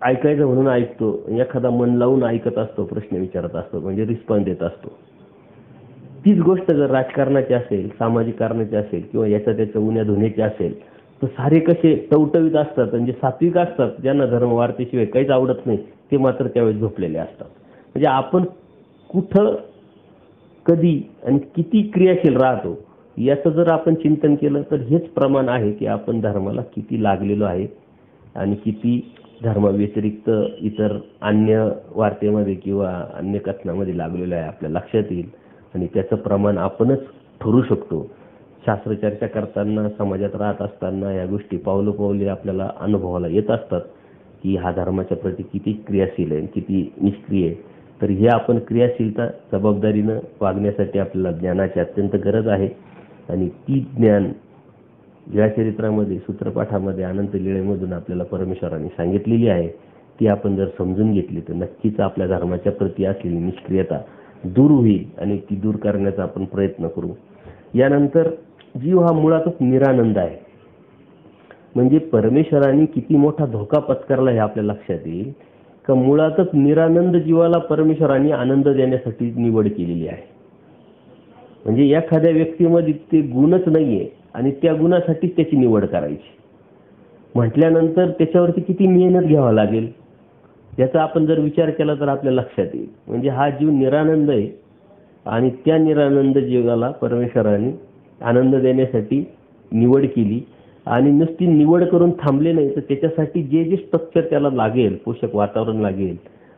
ऐकायचं म्हणून ऐकतो, एखादा मन लावून ऐकत असतो, प्रश्न विचारत असतो, म्हणजे रिस्पॉन्स देत असतो. तीच गोष्ट जर राजकारणाची असेल, सामाजिक कारणाची असेल किंवा याच्या त्याच्या उन्या धुण्याची असेल तर सारे कसे टवटवीत असतात आणि जे सात्विक असतात, ज्यांना धर्म वार्तेशिवाय काहीच आवडत नाही, ते मात्र त्यावेळेस झोपलेले असतात. म्हणजे आपण कुठं कधी आणि किती क्रियाशील राहतो याचं जर आपण चिंतन केलं तर हेच प्रमाण आहे की आपण धर्माला किती लागलेलो आहे आणि किती धर्माव्यतिरिक्त इतर अन्य वार्तेमध्ये किंवा अन्य कथनामध्ये लागलेलो आहे आपल्या लक्षात येईल. आणि त्याचं प्रमाण आपणच ठरवू शकतो. शास्त्रचर्चा करताना, समाजात राहत असताना या गोष्टी पावलोपावली आपल्याला अनुभवाला येत असतात की हा धर्माच्या प्रती किती क्रियाशील आहे, किती निष्क्रिय आहे. तर हे आपण क्रियाशीलता जबाबदारीनं वागण्यासाठी आपल्याला ज्ञानाची अत्यंत गरज आहे. आणि ती ज्ञान लीळाचरित्रामध्ये, सूत्रपाठामध्ये, अनंत लीळेमधून आपल्याला परमेश्वराने सांगितलेली आहे. ती आपण जर समजून घेतली तर नक्कीच आपल्या धर्माच्या प्रती असलेली निष्क्रियता दूर होईल आणि ती दूर करण्याचा आपण प्रयत्न करू. यानंतर जीव हा मुळातच निरानंद आहे. म्हणजे परमेश्वराने किती मोठा धोका पत्करला हे आपल्या लक्षात येईल का मुळातच निरानंद जीवाला परमेश्वराने आनंद देण्यासाठी निवड केलेली आहे. म्हणजे एखाद्या व्यक्तीमध्ये ते गुणच नाहीये आणि त्या गुणासाठी त्याची निवड करायची म्हटल्यानंतर त्याच्यावरती किती मेहनत घ्यावा लागेल याचा आपण जर विचार केला तर आपल्या लक्षात येईल. म्हणजे हा जीव निरानंद आहे आणि त्या निरानंद जीवाला परमेश्वराने आनंद देण्यासाठी निवड केली. आणि नुसती निवड करून थांबले नाही तर त्याच्यासाठी जे जे स्ट्रक्चर त्याला लागेल, पोषक वातावरण लागेल,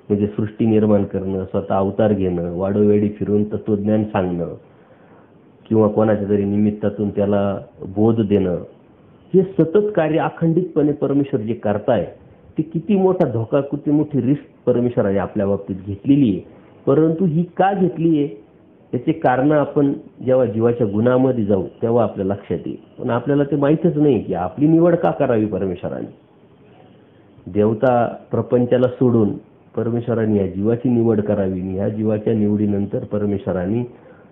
म्हणजे सृष्टी निर्माण करणं, स्वतः अवतार घेणं, वाडोवेडी फिरून तत्वज्ञान सांगणं किंवा कोणाच्या तरी निमित्तातून त्याला बोध देणं, हे सतत कार्य अखंडितपणे परमेश्वर जे करताय ते किती मोठा धोका, किती मोठी रिस्क परमेश्वराने आपल्या बाबतीत घेतलेली आहे. परंतु ही का घेतली आहे त्याचे कारण आपण जेव्हा जीवाच्या गुणामध्ये जाऊ तेव्हा आपल्या लक्षात येईल. पण आपल्याला ते माहीतच नाही की आपली निवड का करावी परमेश्वराने. देवता प्रपंचाला सोडून परमेश्वराने या जीवाची निवड करावी आणि ह्या जीवाच्या निवडीनंतर परमेश्वराने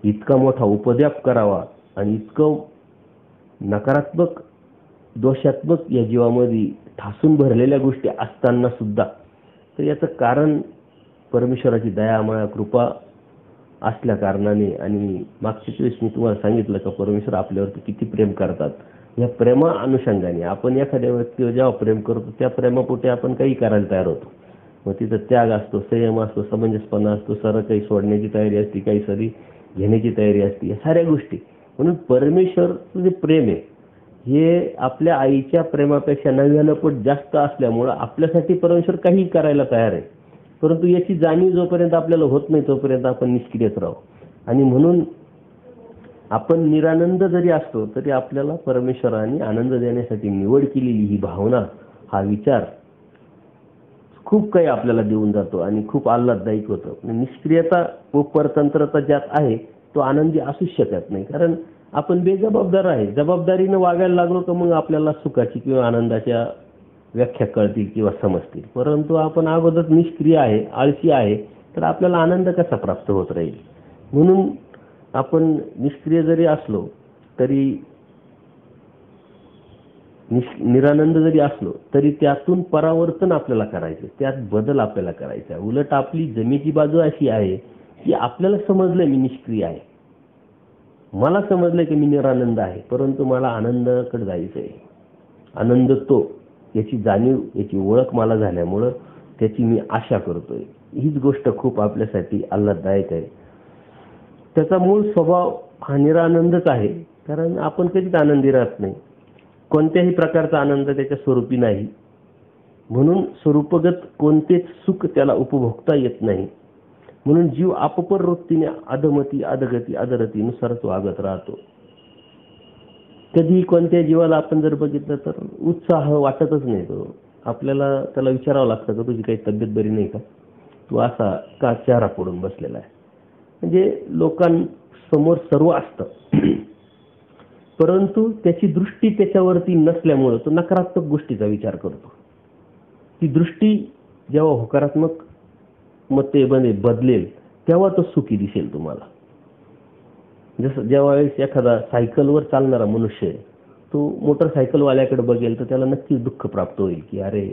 इतका मोठा उपद्व्याप करावा आणि इतकं नकारात्मक, दोषात्मक या जीवामध्ये ठासून भरलेल्या गोष्टी असताना सुद्धा तर याचं कारण परमेश्वराची दया, माया, कृपा असल्या कारणाने. आणि मागच्या वेळेस मी तुम्हाला सांगितलं का परमेश्वर आपल्यावरती किती प्रेम करतात. या प्रेमा अनुषंगाने आपण एखाद्या व्यक्तीवर जेव्हा प्रेम करतो त्या प्रेमापोटी आपण काही करायला तयार होतो. मग तिथं त्याग असतो, संयम असतो, समंजसपणा असतो, सर्व काही सोडण्याची तयारी असते, काही सरी घेण्याची तयारी असते, या साऱ्या गोष्टी. म्हणून परमेश्वरचं जे प्रेम आहे हे आपल्या आईच्या प्रेमापेक्षा 99 पट जास्त असल्यामुळं आपल्यासाठी परमेश्वर काही करायला तयार आहे. परंतु याची जाणीव जोपर्यंत आपल्याला होत नाही तोपर्यंत आपण निष्क्रियच राहू. आणि म्हणून आपण निरानंद जरी असतो तरी आपल्याला परमेश्वराने आनंद देण्यासाठी निवड केलेली ही भावना, हा विचार खूप काही आपल्याला देऊन जातो आणि खूप आल्हाददायक होतं. निष्क्रियता व परतंत्रता ज्यात आहे तो आनंदी असूच शकत नाही, कारण आपण बेजबाबदार आहे. जबाबदारीनं वागायला लागलो तर मग आपल्याला सुखाची किंवा आनंदाच्या व्याख्या कळतील किंवा समजतील. परंतु आपण अगोदर निष्क्रिय आहे, आळशी आहे, तर आपल्याला आनंद कसा प्राप्त होत राहील. म्हणून आपण निष्क्रिय जरी असलो तरी, निरानंद जरी असलो तरी त्यातून परावर्तन आपल्याला करायचं, त्यात बदल आपल्याला करायचा. उलट आपली जमेची बाजू अशी आहे की आपल्याला समजलंय मी निष्क्रिय आहे, मला समजलंय की मी निरानंद आहे, परंतु मला आनंदाकडे जायचंय. आनंद तो, याची जाणीव, याची ओळख मला झाल्यामुळं त्याची मी आशा करतोय. हीच गोष्ट खूप आपल्यासाठी आल्हाददायक आहे. त्याचा मूळ स्वभाव हा निरानंदच आहे, कारण आपण कधीच आनंदी राहत नाही. कोणत्याही प्रकारचा आनंद त्याच्या स्वरूपी नाही, म्हणून स्वरूपगत कोणतेच सुख त्याला उपभोगता येत नाही. म्हणून जीव आपोपर वृत्तीने अधमती, अधगती, अधरतीनुसारच वागत राहतो. कधी कोणत्या जीवाला आपण जर बघितलं तर उत्साह वाटतच नाही. तो आपल्याला त्याला विचारावं लागतं का तुझी काही तब्येत बरी नाही का, तू असा का चेहरा पडून बसलेला आहे. म्हणजे लोकांसमोर सर्व असतं, परंतु त्याची दृष्टी त्याच्यावरती नसल्यामुळं तो नकारात्मक गोष्टीचा विचार करतो. ती दृष्टी जेव्हा होकारात्मक मतेमध्ये बदलेल तेव्हा तो सुखी दिसेल तुम्हाला. जसं जेव्हा एखादा सायकलवर चालणारा मनुष्य आहे, तो मोटरसायकलवाल्याकडे बघेल तर त्याला नक्कीच दुःख प्राप्त होईल की अरे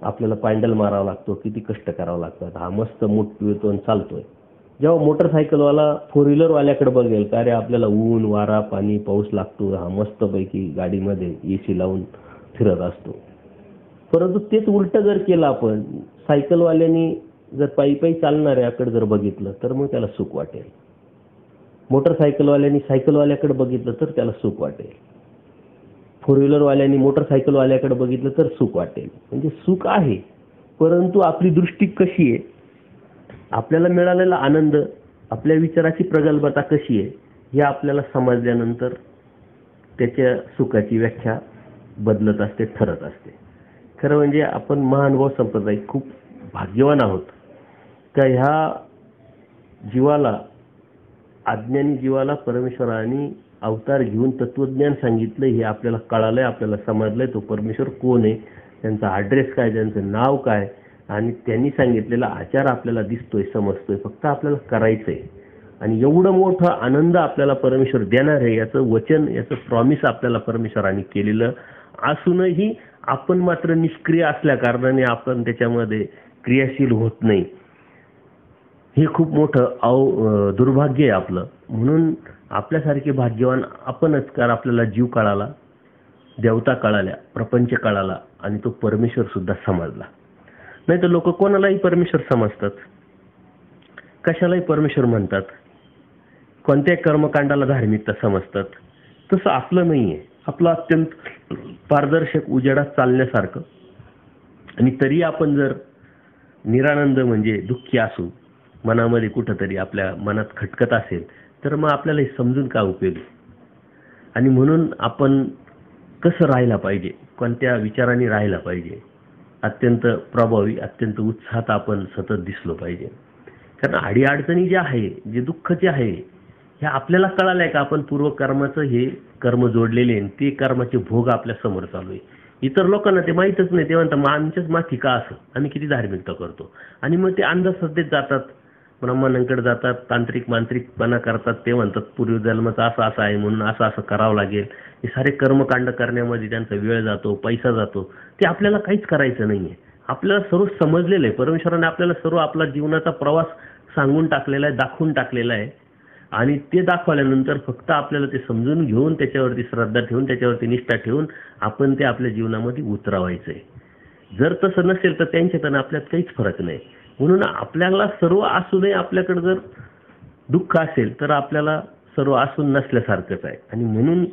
आपल्याला पॅन्डल मारावा लागतो, किती कष्ट करावं लागतात, हा मस्त मूठ पिळतो आणि चालतोय. जेव्हा मोटरसायकलवाला फोर व्हीलरवाल्याकडे बघेल तर अरे आपल्याला ऊन, वारा, पाणी, पाऊस लागतो, हा मस्तपैकी गाडीमध्ये AC लावून फिरत असतो. परंतु तेच उलटं जर केलं आपण, सायकलवाल्यांनी जर पायी पायी चालणाऱ्याकडे जर बघितलं तर मग त्याला सुख वाटेल. मोटरसायकलवाल्यांनी सायकलवाल्याकडे बघितलं तर त्याला सुख वाटेल. फोर व्हीलरवाल्यांनी मोटरसायकलवाल्याकडे बघितलं तर सुख वाटेल. म्हणजे सुख आहे, परंतु आपली दृष्टी कशी आहे, आपल्याला मिळालेला आनंद, आपल्या विचाराची प्रगल्भता कशी आहे, हे आपल्याला समजल्यानंतर त्याच्या सुखाची व्याख्या बदलत असते, ठरत असते. खरं म्हणजे आपण महानुभाव संप्रदाय खूप भाग्यवान आहोत का ह्या जीवाला, अज्ञानी जीवाला परमेश्वराने अवतार घेऊन तत्वज्ञान सांगितलं, हे आपल्याला कळालंय, आपल्याला समजलंय तो परमेश्वर कोण आहे, त्यांचा ॲड्रेस काय, त्यांचं नाव काय, आणि त्यांनी सांगितलेला आचार आपल्याला दिसतोय, समजतोय. फक्त आपल्याला करायचंय. आणि एवढं मोठं आनंद आपल्याला परमेश्वर देणार आहे याचं वचन, याचं प्रॉमिस आपल्याला परमेश्वराने केलेलं असूनही आपण मात्र निष्क्रिय असल्या कारणाने आपण त्याच्यामध्ये क्रियाशील होत नाही. हे खूप मोठं दुर्भाग्य आहे आपलं. म्हणून आपल्यासारखे भाग्यवान आपणच, कारण आपल्याला जीव कळाला, देवता कळाल्या, प्रपंच कळाला आणि तो परमेश्वर सुद्धा समजला. नाही तर लोक कोणालाही परमेश्वर समजतात, कशालाही परमेश्वर म्हणतात, कोणत्याही कर्मकांडाला धार्मिकता समजतात. तसं आपलं नाहीये. आपलं अत्यंत पारदर्शक, उजेडात चालण्यासारखं. आणि तरी आपण जर निरानंद म्हणजे दुःखी असू, मनामध्ये कुठंतरी आपल्या मनात खटकत असेल, तर मग आपल्याला हे समजून काय उपयोग आहे. आणि म्हणून आपण कसं राहायला पाहिजे, कोणत्या विचारांनी राहायला पाहिजे, अत्यंत प्रभावी, अत्यंत उत्साहात आपण सतत दिसलो पाहिजे. कारण अडीअडचणी जे आहे, जे दुःख जे आहे, हे आपल्याला कळालं आहे का आपण पूर्वकर्माचं हे कर्म जोडलेले आहे, ते कर्माचे भोग आपल्या समोर चालू आहे. इतर लोकांना ते माहीतच नाही. ते म्हणतात मग आमच्याच माथी का असं, आम्ही किती धार्मिकता करतो. आणि मग ते अंधश्रद्धेत जातात, ब्राह्मणांकडे जातात, तांत्रिक मांत्रिकपणा करतात. ते म्हणतात पूर्वजन्माचं असं असं आहे म्हणून असं असं करावं लागेल. हे सारे कर्मकांड करण्यामध्ये त्यांचा वेळ जातो, पैसा जातो. ते आपल्याला काहीच करायचं नाहीये. आपल्याला सर्व समजलेलं आहे. परमेश्वराने आपल्याला सर्व आपला जीवनाचा प्रवास सांगून टाकलेला आहे, दाखवून टाकलेला आहे. आणि ते दाखवल्यानंतर फक्त आपल्याला ते समजून घेऊन, त्याच्यावरती श्रद्धा ठेवून, त्याच्यावरती निष्ठा ठेवून आपण ते आपल्या जीवनामध्ये उतरवायचं आहे. जर तसं नसेल तर त्यांच्यात आपल्यात काहीच फरक नाही. म्हणून आपल्याला सर्व असूनही आपल्याकडे जर दुःख असेल तर आपल्याला सर्व असून नसल्यासारखंच आहे. आणि म्हणून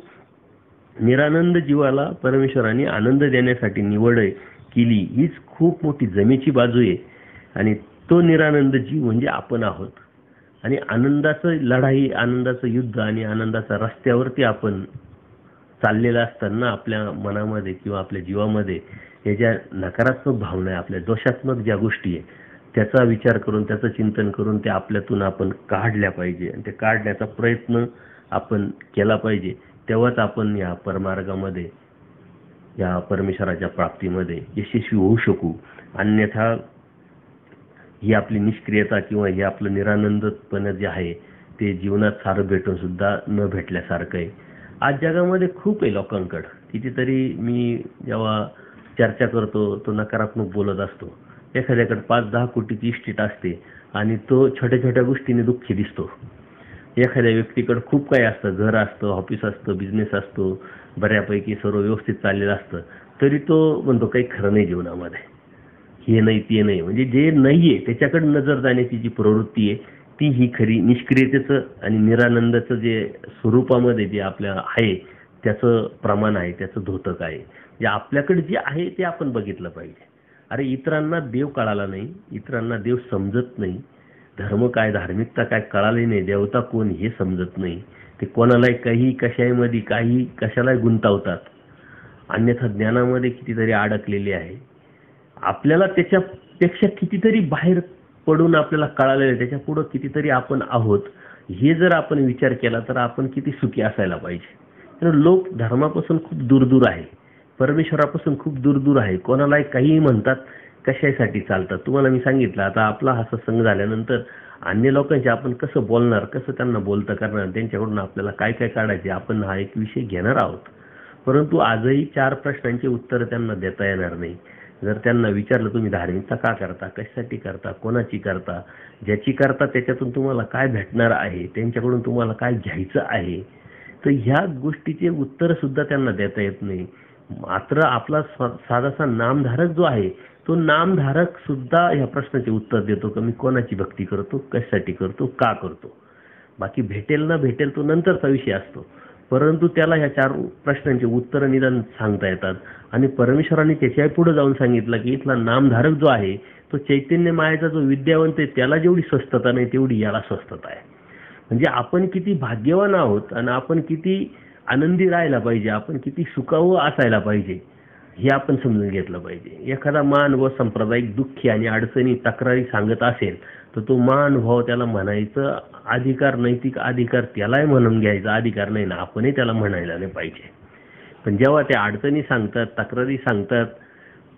निरानंद जीवाला परमेश्वराने आनंद देण्यासाठी निवड केली, हीच खूप मोठी जमेची बाजू आहे. आणि तो निरानंद जीव म्हणजे आपण आहोत. आणि आनंदाचं लढाई, आनंदाचं युद्ध आणि आनंदाच्या रस्त्यावरती आपण चाललेलं असताना आपल्या मनामध्ये किंवा आपल्या जीवामध्ये हे ज्या नकारात्मक भावना आहे, आपल्या दोषात्मक ज्या गोष्टी आहे, त्याचा विचार करून, त्याचं चिंतन करून ते आपल्यातून आपण काढल्या पाहिजे आणि ते काढण्याचा प्रयत्न आपण केला पाहिजे. तेव्हाच आपण या परमार्गामध्ये, या परमेश्वराच्या प्राप्तीमध्ये यशस्वी होऊ शकू. अन्यथा ही आपली निष्क्रियता किंवा हे आपलं निरानंदपणे जे आहे ते जीवनात सारं भेटून सुद्धा न भेटल्यासारखं आहे. आज जगामध्ये खूप आहे लोकांकडं. कितीतरी मी जेव्हा चर्चा करतो तो नकारात्मक बोलत असतो. एखाद्याकडे 5-10 कोटीची इस्टेट असते आणि तो छोट्या छोट्या गोष्टीने दुःखी दिसतो. एखाद्या व्यक्तीकडे खूप काही असतं, घर असतं, ऑफिस असतं, बिझनेस असतो, बऱ्यापैकी सर्व व्यवस्थित चाललेलं असतं, तरी तो म्हणतो काही खरं नाही जीवनामध्ये, हे नाही ते नाही. म्हणजे जे नाहीये त्याच्याकडे नजर जाण्याची जी प्रवृत्ती आहे ती ही खरी निष्क्रियतेचं आणि निरानंदाचं जे स्वरूपामध्ये जे आपल्या आहे त्याचं प्रमाण आहे, त्याचं द्योतक आहे. जे आपल्याकडे जे आहे ते आपण बघितलं पाहिजे. अरे इतरांना देव कळाला नाही, इतरांना देव समजत नाही, धर्म काय, धार्मिकता काय कळाली नाही, देवता कोण हे समजत नाही. ते कोणालाही काही कशामध्ये काही कशालाही गुंतावतात. अन्यथा ज्ञानामध्ये कितीतरी अडकलेले आहे. आपल्याला त्याच्यापेक्षा कितीतरी बाहेर पडून आपल्याला कळालेलं आहे, त्याच्या पुढं कितीतरी आपण आहोत. हे जर आपण विचार केला तर आपण किती सुखी असायला पाहिजे. तर लोक धर्मापासून खूप दूर आहे, परमेश्वरापासून खूप दूर आहे. कोणालाही काहीही म्हणतात, कशासाठी चालतात. तुम्हाला मी सांगितलं, आता आपला हा सत्संग झाल्यानंतर अन्य लोकांशी आपण कसं बोलणार, कसं त्यांना बोलतं करणार, त्यांच्याकडून आपल्याला काय काय काढायचे, आपण हा एक विषय घेणार आहोत. परंतु आजही 4 प्रश्नांची उत्तरं त्यांना देता येणार नाही. जर त्यांना विचारलं तुम्ही धार्मिकता का करता, कशासाठी करता, कोणाची करता, ज्याची करता त्याच्यातून तुम्हाला काय भेटणार आहे, त्यांच्याकडून तुम्हाला काय घ्यायचं आहे, तर ह्या गोष्टीचे उत्तर सुद्धा त्यांना देता येत नाही. मात्र आपला साधासा नामधारक जो आहे तो नामधारक सुद्धा ह्या प्रश्नाचे उत्तर देतो की मी कोणाची भक्ती करतो, कशासाठी करतो, का करतो. बाकी भेटेल ना भेटेल तो नंतरचा विषय असतो. परंतु त्याला ह्या 4 प्रश्नांचे उत्तर निदान सांगता येतात. आणि परमेश्वराने त्याच्याही पुढे जाऊन सांगितलं की इथला नामधारक जो आहे तो चैतन्य मायेचा जो विद्यावंत आहे त्याला जेवढी स्वस्थता नाही तेवढी याला स्वस्थता आहे. म्हणजे आपण किती भाग्यवान आहोत आणि आपण किती आनंदी राहायला पाहिजे, आपण किती सुखावू असायला पाहिजे हे आपण समजून घेतलं पाहिजे. एखादा महानुभाव सांप्रदायिक दुःखी आणि अडचणी तक्रारी सांगत असेल तर तो महानुभाव त्याला म्हणायचं अधिकार, नैतिक अधिकार त्यालाही म्हणून घ्यायचा अधिकार नाही ना, आपणही त्याला म्हणायला नाही पाहिजे. पण जेव्हा त्या अडचणी सांगतात, तक्रारी सांगतात,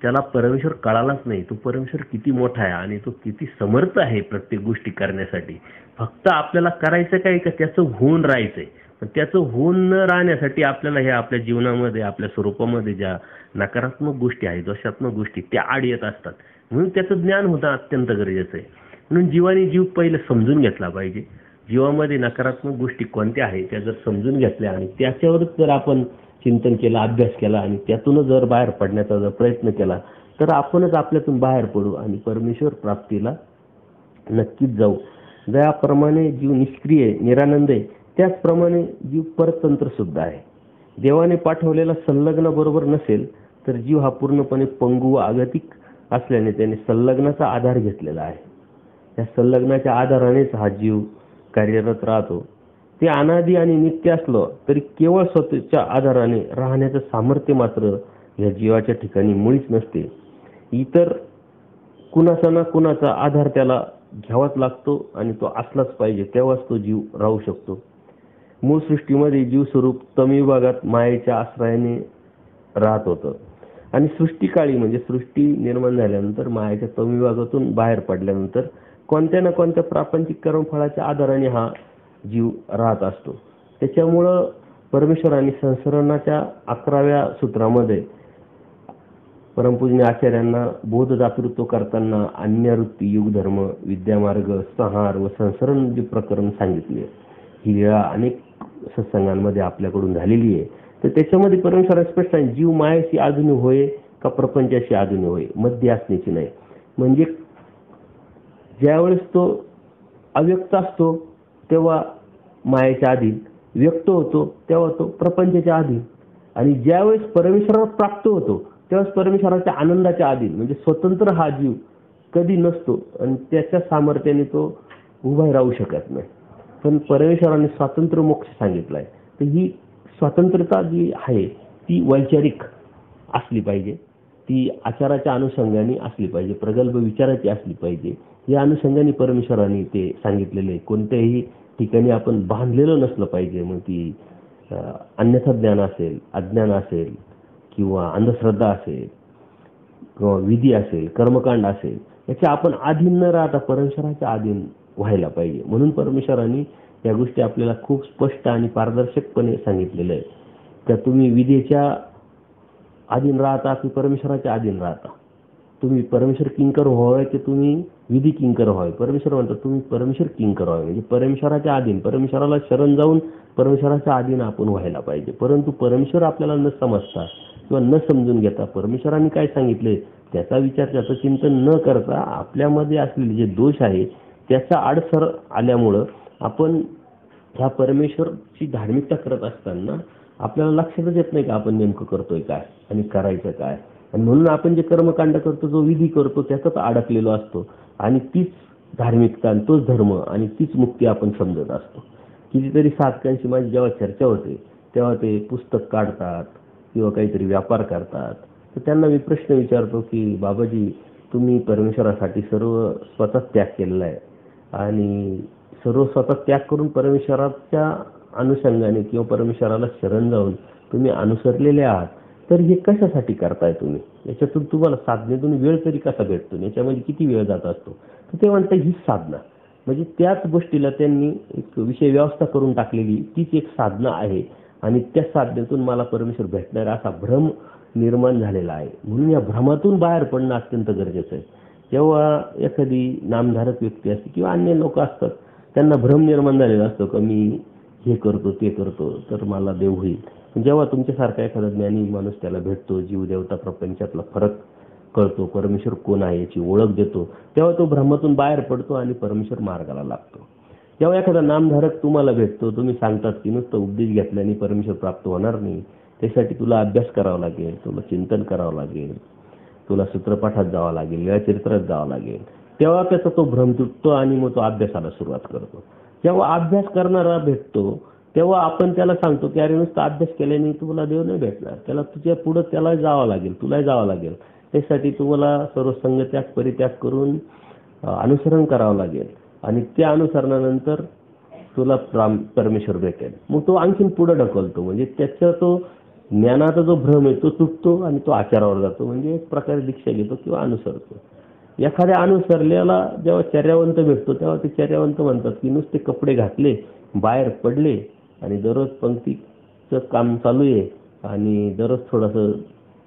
त्याला परमेश्वर कळालाच नाही, तो परमेश्वर किती मोठा आहे आणि तो किती समर्थ आहे प्रत्येक गोष्टी करण्यासाठी. फक्त आपल्याला करायचं काय का त्याचं होऊन राहायचंय. पण त्याचं होऊन न राहण्यासाठी आपल्याला हे आपल्या जीवनामध्ये, आपल्या स्वरूपामध्ये ज्या नकारात्मक गोष्टी आहेत, दोषात्मक गोष्टी त्या आड येत असतात. म्हणून त्याचं ज्ञान होणं अत्यंत गरजेचं आहे. म्हणून जीवाने जीव पहिले समजून घेतला पाहिजे. जीवामध्ये नकारात्मक गोष्टी कोणत्या आहेत त्या जर समजून घेतल्या आणि त्याच्यावरच जर आपण चिंतन केलं, अभ्यास केला आणि त्यातूनच जर बाहेर पडण्याचा जर प्रयत्न केला तर आपणच आपल्यातून बाहेर पडू आणि परमेश्वर प्राप्तीला नक्कीच जाऊ. ज्याप्रमाणे जीव निष्क्रिय निरानंद आहे त्याचप्रमाणे जीव परतंत्र सुद्धा आहे. देवाने पाठवलेला संलग्न बरोबर नसेल तर जीव हा पूर्णपणे पंगू व आगतिक असल्याने त्याने संलग्नाचा आधार घेतलेला आहे. त्या संलग्नाच्या आधारानेच हा जीव कार्यरत राहतो. ते अनादी आणि नित्य असलं तरी केवळ स्वतःच्या आधाराने राहण्याचं सामर्थ्य मात्र या जीवाच्या ठिकाणी मुळीच नसते. इतर कुणाचा ना कुणाचा आधार त्याला घ्यावाच लागतो आणि तो असलाच पाहिजे, तेव्हाच तो जीव राहू शकतो. मूळ सृष्टीमध्ये जीवस्वरूप तमविभागात मायेच्या आश्रयाने राहत होतं आणि सृष्टीकाळी म्हणजे सृष्टी निर्माण झाल्यानंतर मायेच्या तमविभागातून बाहेर पडल्यानंतर कोणत्या ना कोणत्या प्रापंचिक कर्मफळाच्या आधाराने हा जीव राहत असतो. त्याच्यामुळं परमेश्वराने संसरणाच्या 11व्या सूत्रामध्ये परमपूजनीय आचार्यांना बोध दातृत्व करताना अन्यवृत्ती, युगधर्म, विद्यामार्ग, संहार व संसरण जे प्रकरण सांगितले, ही वेळा अनेक सत्संगांमध्ये आपल्याकडून झालेली आहे. तर त्याच्यामध्ये परमेश्वर स्पष्ट आहे, जीव मायाशी आधुनी होय का प्रपंचाशी आधुनी होय, मध्य असण्याची नाही. म्हणजे ज्यावेळेस तो अव्यक्त असतो तेव्हा मायेच्या अधीन, व्यक्त होतो तेव्हा तो प्रपंचाच्या अधीन, आणि ज्यावेळेस परमेश्वराला प्राप्त होतो तेव्हाच परमेश्वराच्या आनंदाच्या अधीन. म्हणजे स्वतंत्र हा जीव कधी नसतो आणि त्याच्या सामर्थ्याने तो उभा राहू शकत नाही. पण परमेश्वराने स्वातंत्र्य मोक्ष सांगितलाय. तर ही स्वातंत्र्यता जी आहे ती वैचारिक असली पाहिजे. ती आचाराच्या अनुषंगाने असली पाहिजे, प्रगल्भ विचाराची असली पाहिजे. या अनुषंगाने परमेश्वरांनी ते सांगितलेले. कोणत्याही ठिकाणी आपण बांधलेलं नसलं पाहिजे. मग ती अन्यथा ज्ञान असेल, अज्ञान असेल किंवा अंधश्रद्धा असेल किंवा विधी असेल, कर्मकांड असेल, याच्या आपण अधीन न राहता परमेश्वराच्या अधीन व्हायला पाहिजे. म्हणून परमेश्वरांनी या गोष्टी आपल्याला खूप स्पष्ट आणि पारदर्शकपणे सांगितलेलं आहे. तर तुम्ही विधीच्या अधीन राहता की परमेश्वराच्या अधीन राहता. तुम्ही परमेश्वर किंकर व्हावे की तुम्ही विधी किंकर व्हावे. परमेश्वर म्हणतात तुम्ही परमेश्वर किंकर व्हावे, म्हणजे परमेश्वराच्या अधीन, परमेश्वराला शरण जाऊन परमेश्वराच्या अधीन आपण व्हायला पाहिजे. परंतु परमेश्वर आपल्याला न समजता किंवा न समजून घेता परमेश्वरांनी काय सांगितले त्याचा विचार, त्याचं चिंतन न करता आपल्यामध्ये असलेले जे दोष आहे त्याचा आडसर आल्यामुळं आपण ह्या परमेश्वरची धार्मिकता करत असताना आपल्याला लक्षातच येत नाही का आपण नेमकं करतोय काय आणि करायचं काय. आणि म्हणून आपण जे कर्मकांड करतो, जो विधी करतो, त्याचाच अडकलेलो असतो आणि तीच धार्मिकता आणि तोच धर्म आणि तीच मुक्ती आपण समजत असतो. कितीतरी साधकांशी माझी जेव्हा चर्चा होते तेव्हा ते पुस्तक काढतात किंवा काहीतरी व्यापार करतात. तर त्यांना मी प्रश्न विचारतो की बाबाजी, तुम्ही परमेश्वरासाठी सर्व स्वतः त्याग केलेला आहे आणि सर्व स्वतः त्याग करून परमेश्वराच्या अनुषंगाने किंवा परमेश्वराला शरण जाऊन तुम्ही अनुसरलेले आहात, तर हे कशासाठी करताय तुम्ही? याच्यातून तुम्हाला साधनेतून वेळ तरी कसा भेटतो? याच्यामध्ये किती वेळ जात असतो? तर ते म्हणतात ही साधना, म्हणजे त्याच गोष्टीला त्यांनी एक विषय व्यवस्था करून टाकलेली, तीच एक साधना आहे आणि त्या साधनेतून मला परमेश्वर भेटणार असा भ्रम निर्माण झालेला आहे. म्हणून या भ्रमातून बाहेर पडणं अत्यंत गरजेचं आहे. जेव्हा एखादी नामधारक व्यक्ती असते किंवा अन्य लोक असतात, त्यांना भ्रम निर्माण झालेला असतो की मी हे करतो ते करतो तर मला देव होईल. जेव्हा तुमच्यासारखा एखादा ज्ञानी माणूस त्याला भेटतो, जीव देवता प्रपंचातला फरक कळतो, परमेश्वर कोण आहे याची ओळख देतो, तेव्हा तो भ्रमातून बाहेर पडतो आणि परमेश्वर मार्गाला लागतो. जेव्हा एखादा नामधारक तुम्हाला भेटतो, तुम्ही सांगतात की नुसतं उपदेश घेतल्याने परमेश्वर प्राप्त होणार नाही, त्यासाठी तुला अभ्यास करावा लागेल, तुला चिंतन करावं लागेल, तुला सूत्रपाठात जावं लागेल, लीळाचरित्रात जावं लागेल, तेव्हा त्याचा तो भ्रम तुटतो आणि मग तो अभ्यासाला सुरुवात करतो. जेव्हा अभ्यास करणारा भेटतो तेव्हा आपण त्याला सांगतो की अरे नुसता अभ्यास केल्याने तुम्हाला देव नाही भेटणार, त्याला तुझ्या पुढं त्याला जावं लागेल, तुलाही जावं लागेल, त्यासाठी तुम्हाला सर्व संगत्याग परित्याग करून अनुसरण करावं लागेल आणि त्या अनुसरणानंतर तुला परमेश्वर भेटेल. मग तो आणखीन पुढे ढकलतो, म्हणजे त्याचा तो ज्ञानाचा जो भ्रम आहे तो तुटतो आणि तो आचारावर जातो, म्हणजे एक प्रकारे दीक्षा घेतो किंवा अनुसरतो. एखाद्या अनुसरलेला जेव्हा चर्यावंत भेटतो तेव्हा ते चर्यावंत म्हणतात की नुसते कपडे घातले, बाहेर पडले आणि दररोज पंक्तीचं काम चालू आहे आणि दररोज थोडंसं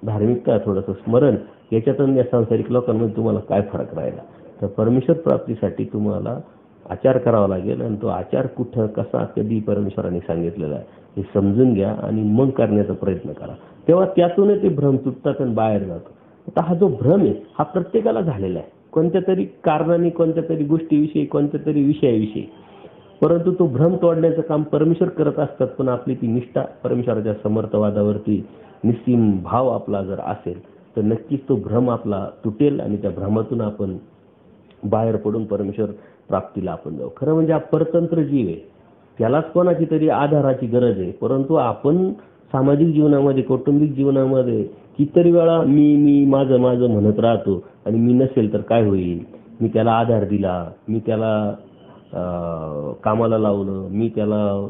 धार्मिकता, थोडंसं स्मरण, याच्यातून या सांसारिक लोकांमध्ये तुम्हाला काय फरक राहिला? तर परमेश्वर प्राप्तीसाठी तुम्हाला आचार करावा लागेल आणि तो आचार कुठं, कसा, कधी परमेश्वराने सांगितलेला आहे हे समजून घ्या आणि मग करण्याचा प्रयत्न करा. तेव्हा त्यातूनच ते भ्रम तुटतात आणि बाहेर जातो. आता हा जो भ्रम आहे हा प्रत्येकाला झालेला आहे, कोणत्या तरी कारणाने, कोणत्या तरी गोष्टीविषयी, कोणत्या तरी विषयाविषयी. परंतु तो भ्रम तोडण्याचं काम परमेश्वर करत असतात. पण आपली ती निष्ठा परमेश्वराच्या समर्थवादावरती निस्सीम भाव आपला जर असेल तर नक्कीच तो भ्रम आपला तुटेल आणि त्या भ्रमातून आपण बाहेर पडून परमेश्वर प्राप्तीला आपण जाऊ. खरं म्हणजे हा परतंत्र जीव आहे, त्यालाच कोणाची तरी आधाराची गरज आहे. परंतु आपण सामाजिक जीवनामध्ये, कौटुंबिक जीवनामध्ये कितीतरी वेळा मी माझं माझं म्हणत राहतो आणि मी नसेल तर काय होईल, मी त्याला आधार दिला, मी त्याला कामाला लावलं, मी त्याला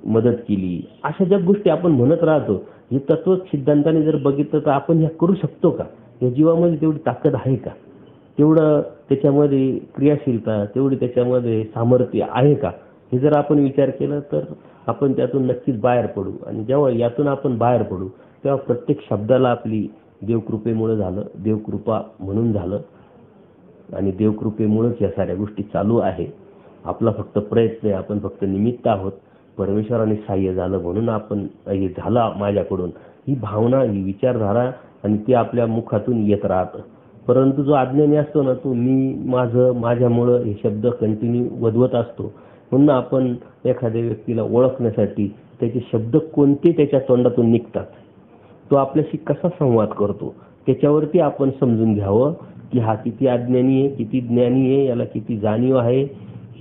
मदत केली, अशा ज्या गोष्टी आपण म्हणत राहतो, हे तत्व सिद्धांताने जर बघितलं तर आपण ह्या करू शकतो का? या जीवामध्ये तेवढी ताकद आहे का? तेवढं त्याच्यामध्ये क्रियाशीलता, तेवढी त्याच्यामध्ये सामर्थ्य आहे का? हे जर आपण विचार केला तर आपण त्यातून नक्कीच बाहेर पडू. आणि जेव्हा यातून आपण बाहेर पडू तेव्हा प्रत्येक शब्दाला आपली देवकृपेमुळे झालं, देवकृपा म्हणून झालं आणि देवकृपेमुळेच या साऱ्या गोष्टी चालू आहे. आपला फक्त प्रयत्न आहे, आपण फक्त निमित्त आहोत. परमेश्वराने सहाय्य झालं म्हणून आपण हे झाला माझ्याकडून, ही भावना, ही विचारधारा आणि ती आपल्या मुखातून येत राहतं. परंतु जो अज्ञानी असतो ना, तो मी, माझं, माझ्यामुळं हे शब्द कंटिन्यू वदवत असतो. म्हणून आपण एखाद्या व्यक्तीला ओळखण्यासाठी त्याचे शब्द कोणते त्याच्या तोंडातून निघतात, तो आपल्याशी कसा संवाद करतो, त्याच्यावरती आपण समजून घ्यावं की हा किती अज्ञानी आहे, किती ज्ञानी आहे, याला किती जाणीव आहे,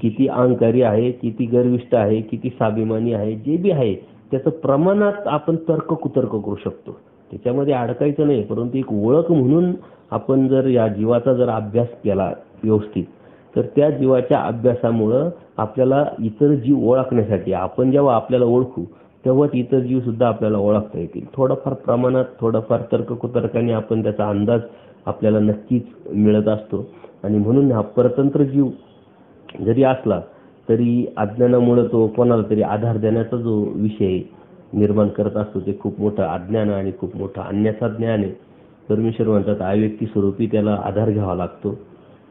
किती अहंकारी आहे, किती गर्विष्ठ आहे, किती स्वाभिमानी आहे. जे बी आहे त्याचं प्रमाणात आपण तर्क कुतर्क करू शकतो. त्याच्यामध्ये अडकायचं नाही, परंतु एक ओळख म्हणून आपण जर या जीवाचा जर अभ्यास केला व्यवस्थित, तर त्या जीवाच्या अभ्यासामुळं आपल्याला इतर जीव ओळखण्यासाठी, आपण जेव्हा आपल्याला ओळखू तेव्हाच इतर जीव सुद्धा आपल्याला ओळखता येतील. थोडंफार प्रमाणात, थोडंफार तर्ककुतर्काने आपण त्याचा अंदाज आपल्याला नक्कीच मिळत असतो. आणि म्हणून हा परतंत्र जीव जरी असला तरी अज्ञानामुळे तो कोणाला तरी आधार देण्याचा जो विषय निर्माण करत असतो ते खूप मोठं अज्ञान आणि खूप मोठं अन्यथा ज्ञान आहे. परमेश्वर म्हणतात अव्यक्ती स्वरूपी त्याला आधार घ्यावा लागतो,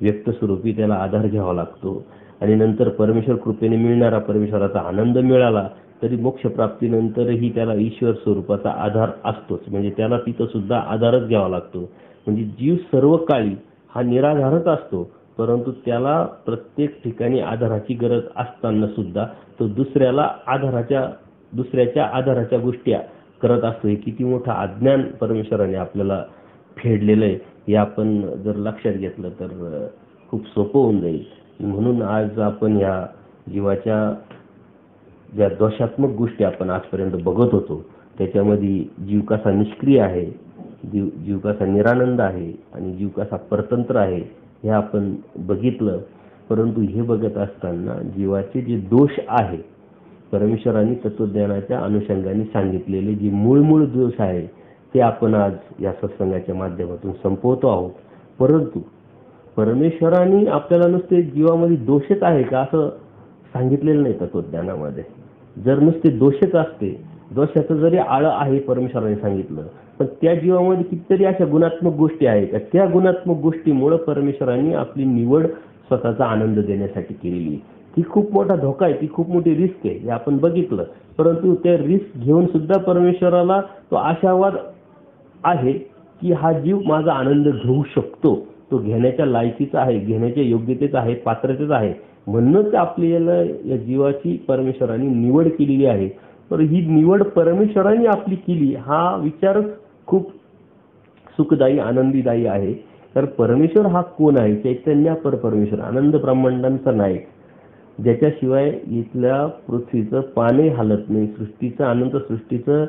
व्यक्त स्वरूपी त्याला आधार घ्यावा लागतो. आणि नंतर परमेश्वर कृपेने मिळणारा परमेश्वराचा आनंद मिळाला तरी मोक्षप्राप्तीनंतरही त्याला ईश्वर स्वरूपाचा आधार असतोच, म्हणजे त्याला तिथं सुद्धा आधारच घ्यावा लागतो. म्हणजे जीव सर्व काळी हा निराधारच असतो, परंतु त्याला प्रत्येक ठिकाणी आधाराची गरज असताना सुद्धा तो दुसऱ्याच्या आधाराच्या गोष्टी करत असतो. हे किती मोठं अज्ञान परमेश्वराने आपल्याला फेडलेलं आहे हे आपण जर लक्षात घेतलं तर खूप सोपं होऊन जाईल. म्हणून आज आपण या जीवाच्या ज्या दोषात्मक गोष्टी आपण आजपर्यंत बघत होतो त्याच्यामध्ये जीव कसा निष्क्रिय आहे, जीव कसा निरानंद आहे आणि जीव कसा परतंत्र आहे हे आपण बघितलं. परंतु हे बघत असताना जीवाचे जे दोष आहे, परमेश्वरांनी तत्वज्ञानाच्या अनुषंगाने सांगितलेले जे मूळ दोष आहे ते आपण आज या सत्संगाच्या माध्यमातून संपवतो आहोत. परंतु परमेश्वरांनी आपल्याला नुसते जीवामध्ये दोषच आहे का असं सांगितलेलं नाही तत्वज्ञानामध्ये. जर नुसते दोषच असते, दोषाचं जरी आळं आहे परमेश्वराने सांगितलं, पण त्या जीवामध्ये कितीतरी अशा गुणात्मक गोष्टी आहेत का त्या गुणात्मक गोष्टीमुळे परमेश्वरांनी आपली निवड स्वतःचा आनंद देण्यासाठी केलेली. ती खूप मोठा धोका आहे, ती खूप मोठी रिस्क आहे, हे आपण बघितलं. परंतु त्या रिस्क घेऊन सुद्धा परमेश्वराला तो आशावाद आहे की हा जीव माझा आनंद घेऊ शकतो, तो घेण्याच्या लायकीचा आहे, घेण्याच्या योग्यतेचा आहे, पात्रतेचा आहे. म्हणूनच आपल्याला या जीवाची परमेश्वराने निवड केलेली आहे. तर ही निवड परमेश्वराने आपली केली हा विचारच खूप सुखदायी आनंदीदायी आहे. तर परमेश्वर हा कोण आहे? चैतन्य परमेश्वर, आनंद ब्रह्मांडांचा नायक, ज्याच्याशिवाय इथल्या पृथ्वीचं पाणी हालत नाही, सृष्टीचं अनंत सृष्टीचं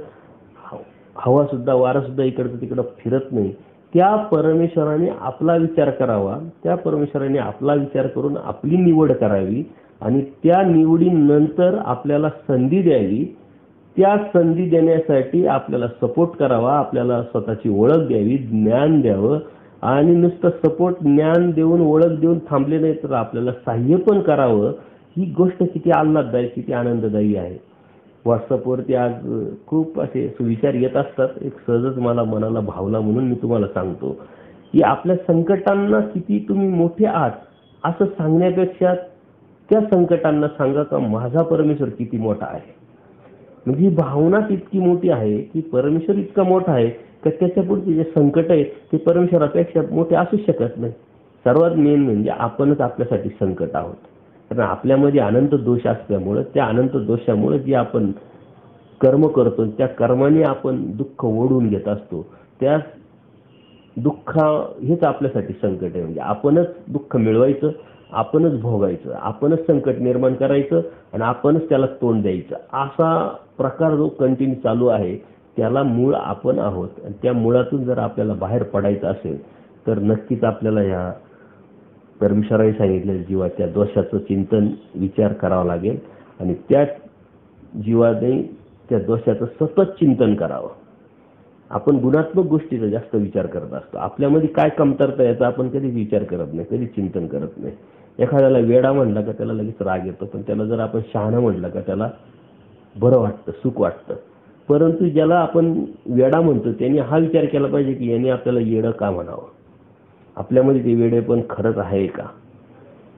हवा सुद्धा, वारा सुद्धा इकडचं तिकडं फिरत नाही. त्या परमेश्वराने आपला विचार करावा, त्या परमेश्वराने आपला विचार करून आपली निवड करावी आणि त्या निवडीनंतर आपल्याला संधी द्यावी. त्या संधी देण्यासाठी आपल्याला सपोर्ट करावा, आपल्याला स्वतःची ओळख द्यावी, ज्ञान द्यावं. आणि नुसतं सपोर्ट, ज्ञान देऊन, ओळख देऊन थांबले नाही तर आपल्याला सहाय्य पण करावं. ही गोष्ट किती आल्हाददायक, किती आनंददायी आहे. व्हॉट्सअपवरती आज खूप असे सुविचार येत असतात. एक सहजच मला मनाला भावला म्हणून मी तुम्हाला सांगतो की आपल्या संकटांना किती तुम्ही मोठे आहात असं सांगण्यापेक्षा त्या संकटांना सांगा का माझा परमेश्वर किती मोठा आहे. म्हणजे ही भावनाच इतकी मोठी आहे की परमेश्वर इतका मोठा आहे की त्याच्या पुढचे जे संकट आहेत ते परमेश्वरापेक्षा मोठे असू शकत नाही. सर्वात मेन म्हणजे आपणच आपल्यासाठी संकट आहोत. कारण आपल्यामध्ये अनंत दोष असल्यामुळं, त्या अनंत दोषामुळे जे आपण कर्म करतो त्या कर्माने आपण दुःख ओढून घेत असतो. त्या दुःख हेच आपल्यासाठी संकट आहे. म्हणजे आपणच दुःख मिळवायचं, आपणच भोगायचं, आपणच संकट निर्माण करायचं आणि आपणच त्याला तोंड द्यायचं. असा प्रकार जो कंटिन्यू चालू आहे त्याला मूळ आपण आहोत. आणि त्या मुळातून जर आपल्याला बाहेर पडायचं असेल तर नक्कीच आपल्याला ह्या परमेश्वराने सांगितलेल्या जीवाच्या दोषाचं चिंतन, विचार करावा लागेल आणि त्या जीवाने त्या दोषाचं सतत चिंतन करावं. आपण गुणात्मक गोष्टीचा जास्त विचार करत असतो. आपल्यामध्ये काय कमतरता याचा आपण कधीच विचार करत नाही, कधीच चिंतन करत नाही. एखाद्याला वेडा म्हणला का त्याला लगेच राग येतो, पण त्याला जर आपण शहाणा म्हणलं का त्याला बरं वाटतं, सुख वाटतं. परंतु ज्याला आपण वेडा म्हणतो त्यांनी हा विचार केला पाहिजे की यांनी आपल्याला येडं का म्हणावं, आपल्यामध्ये ते वेडे पण खरंच आहे का.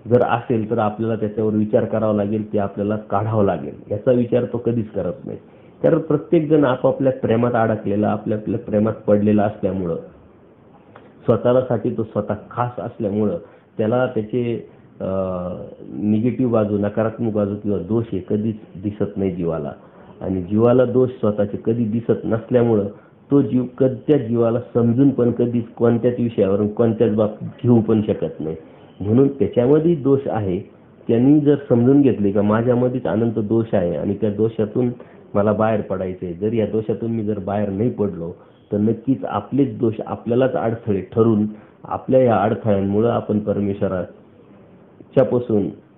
जर असेल तर आपल्याला त्याच्यावर विचार करावा लागेल, ते आपल्याला काढावं लागेल. याचा विचार तो कधीच करत नाही. कारण प्रत्येक जण आपापल्या प्रेमात अडकलेला, आपल्या प्रेमात पडलेला असल्यामुळं, स्वतःसाठी तो स्वतः खास असल्यामुळं त्याला त्याचे निगेटिव्ह बाजू, नकारात्मक बाजू किंवा दोष हे कधीच दिसत नाही जीवाला. आणि जीवाला दोष स्वतःचे कधी दिसत नसल्यामुळं तो जीव त्या जीवाला समजून पण कधीच कोणत्याच विषयावरून कोणत्याच बाबतीत घेऊ पण शकत नाही. म्हणून त्याच्यामध्ये दोष आहे. त्यांनी जर समजून घेतले का माझ्यामध्येच अनंत दोष आहे आणि त्या दोषातून मला बाहेर पडायचे, जर या दोषातून मी जर बाहेर नाही पडलो तर नक्कीच आपलेच दोष आपल्यालाच अडथळे ठरून आपल्या या अडथळ्यांमुळे आपण परमेश्वराच्यापासून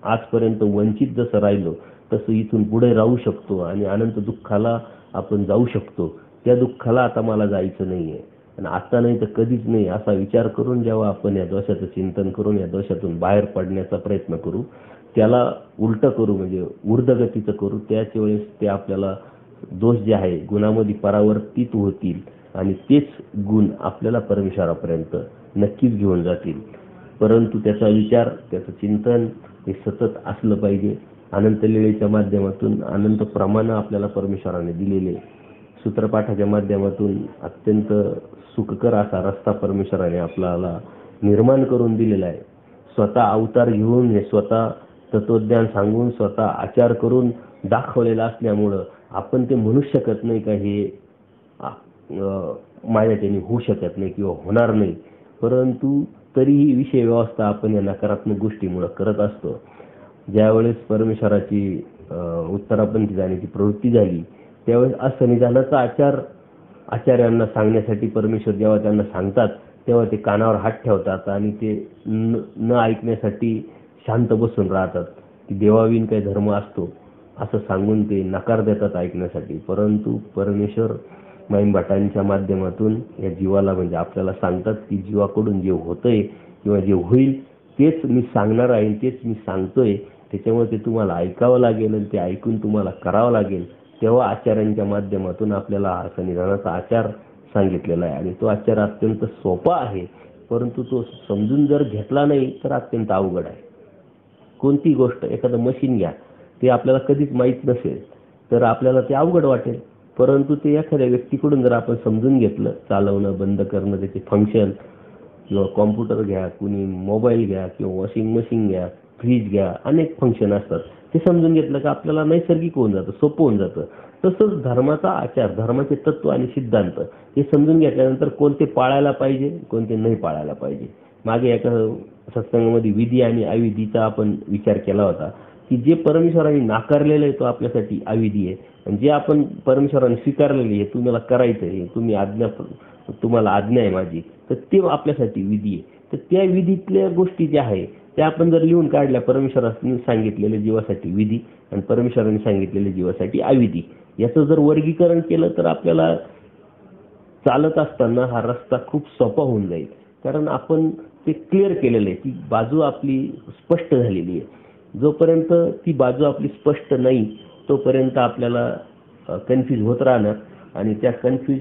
आजपर्यंत वंचित जसं राहिलो तसं इथून पुढे राहू शकतो आणि अनंत दुःखाला आपण जाऊ शकतो. त्या दुःखाला आता मला जायचं नाहीये आणि आता नाही तर कधीच नाही असा विचार करून जेव्हा आपण या दोषाचं चिंतन करून या दोषातून बाहेर पडण्याचा प्रयत्न करू, त्याला उलटं करू म्हणजे ऊर्ध्वगतीचं करू, त्याच वेळेस ते आपल्याला दोष जे आहे गुणामध्ये परावर्तित होतील आणि तेच गुण आपल्याला परमेश्वरापर्यंत नक्कीच घेऊन जातील. परंतु त्याचा विचार त्याचं चिंतन हे सतत असलं पाहिजे. अनंत लीळेच्या माध्यमातून अनंत प्रमाण आपल्याला परमेश्वराने दिलेले, सूत्रपाठाच्या माध्यमातून अत्यंत सुखकर असा रस्ता परमेश्वराने आपल्याला निर्माण करून दिलेला आहे. स्वतः अवतार घेऊन हे स्वतः तत्वज्ञान सांगून स्वतः आचार करून दाखवलेला असल्यामुळं आपण ते म्हणू शकत नाही का हे माझ्याच्याने होऊ शकत नाही किंवा होणार नाही. परंतु तरीही विषय व्यवस्था आपण या नकारात्मक गोष्टीमुळे करत असतो. ज्यावेळेस परमेश्वराची उत्तरापंथी जाण्याची प्रवृत्ती झाली त्यावेळेस असंनिधानाचा आचार्यांना सांगण्यासाठी परमेश्वर जेव्हा त्यांना सांगतात तेव्हा ते कानावर हात ठेवतात आणि ते न ऐकण्यासाठी शांत बसून राहतात की देवाविन काही धर्म असतो असं सांगून ते नकार देतात ऐकण्यासाठी. परंतु परमेश्वर माईंभटांच्या माध्यमातून या जीवाला म्हणजे आपल्याला सांगतात की जीवाकडून जे होतंय किंवा जे होईल तेच मी सांगणार आहे, तेच मी सांगतोय, त्याच्यामुळे ते तुम्हाला ऐकावं लागेल आणि ते ऐकून तुम्हाला करावं लागेल. तेव्हा आचार्यांच्या माध्यमातून आपल्याला हा संविधानाचा आचार सांगितलेला आहे आणि तो आचार अत्यंत सोपा आहे, परंतु तो समजून जर घेतला नाही तर अत्यंत अवघड आहे. कोणती गोष्ट, एखादं मशीन घ्या, ते आपल्याला कधीच माहीत नसेल तर आपल्याला ते अवघड वाटेल, परंतु ते एखाद्या व्यक्तीकडून जर आपण समजून घेतलं, चालवणं बंद करणं त्याचे फंक्शन, किंवा कॉम्प्युटर घ्या, कुणी मोबाईल घ्या किंवा वॉशिंग मशीन घ्या, फ्रीज घ्या, अनेक फंक्शन असतात, ते समजून घेतलं का आपल्याला नैसर्गिक होऊन जातं, सोपं होऊन जातं. तसंच धर्माचा आचार, धर्माचे तत्व आणि सिद्धांत हे समजून घेतल्यानंतर कोणते पाळायला पाहिजे, कोणते नाही पाळायला पाहिजे. मागे एका सत्संगामध्ये विधी आणि अविधीचा आपण विचार केला होता की जे परमेश्वराने नाकारलेलं आहे तो आपल्यासाठी अविधी आहे आणि जे आपण परमेश्वराने स्वीकारलेले आहे तुम्हाला करायचं आहे, तुम्हाला आज्ञा आहे माझी, तर ते आपल्यासाठी विधी आहे. तर त्या विधीतल्या गोष्टी ज्या आहे त्या आपण जर लिहून काढल्या, परमेश्वराने सांगितलेले जीवासाठी विधी आणि परमेश्वराने सांगितलेले जीवासाठी अविधी, याचं जर वर्गीकरण केलं तर आपल्याला चालत असताना हा रस्ता खूप सोपा होऊन जाईल. कारण आपण ते क्लिअर केलेलं आहे, ती बाजू आपली स्पष्ट झालेली आहे. जोपर्यंत ती बाजू आपली स्पष्ट नाही तोपर्यंत आपल्याला कन्फ्यूज होत राहणार आणि त्या कन्फ्यूज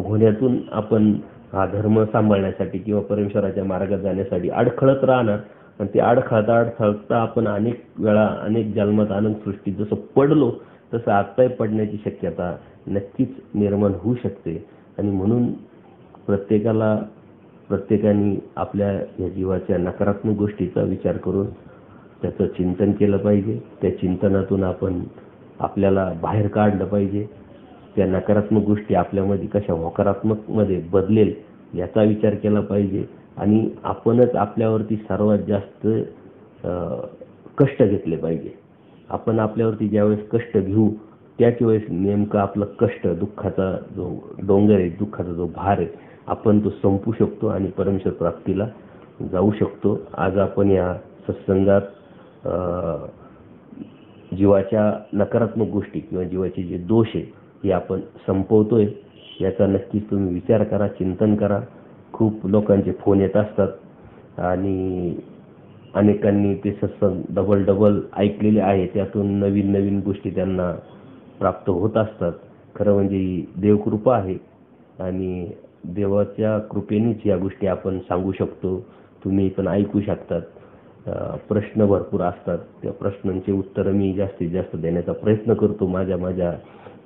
होण्यातून आपण हा धर्म सांभाळण्यासाठी किंवा परमेश्वराच्या मार्गात जाण्यासाठी अडखळत राहणार आणि ते अडखळता आपण अनेक वेळा अनेक जन्मात अनंत सृष्टीत जसं पडलो तसं आत्ताही पडण्याची शक्यता नक्कीच निर्माण होऊ शकते. आणि म्हणून प्रत्येकाने आपल्या या जीवाच्या नकारात्मक गोष्टीचा विचार करून त्याचं चिंतन केलं पाहिजे. त्या चिंतनातून आपण आपल्याला बाहेर काढलं पाहिजे. त्या नकारात्मक गोष्टी आपल्यामध्ये कशा होकारात्मकमध्ये बदलेल याचा विचार केला पाहिजे आणि आपणच आपल्यावरती सर्वात जास्त कष्ट घेतले पाहिजे. आपण आपल्यावरती ज्यावेळेस कष्ट घेऊ त्याच वेळेस नेमकं आपलं कष्ट, दुःखाचा जो डोंगर आहे, दुःखाचा जो भार आहे, आपण तो संपू शकतो आणि परमेश्वर प्राप्तीला जाऊ शकतो. आज आपण या सत्संगात जीवाच्या नकारात्मक गोष्टी किंवा जीवाचे जे दोष आहे हे आपण संपवतोय, याचा नक्कीच तुम्ही विचार करा, चिंतन करा. खूप लोकांचे फोन येत असतात आणि अनेकांनी ते सत्संग डबल ऐकलेले आहे, त्यातून नवीन नवीन गोष्टी त्यांना प्राप्त होत असतात. खरं म्हणजे देवकृपा आहे आणि देवाच्या कृपेनेच या गोष्टी आपण सांगू शकतो, तुम्ही पण ऐकू शकतात. प्रश्न भरपूर असतात, त्या प्रश्नांचे उत्तर मी जास्तीत जास्त देण्याचा प्रयत्न करतो माझ्या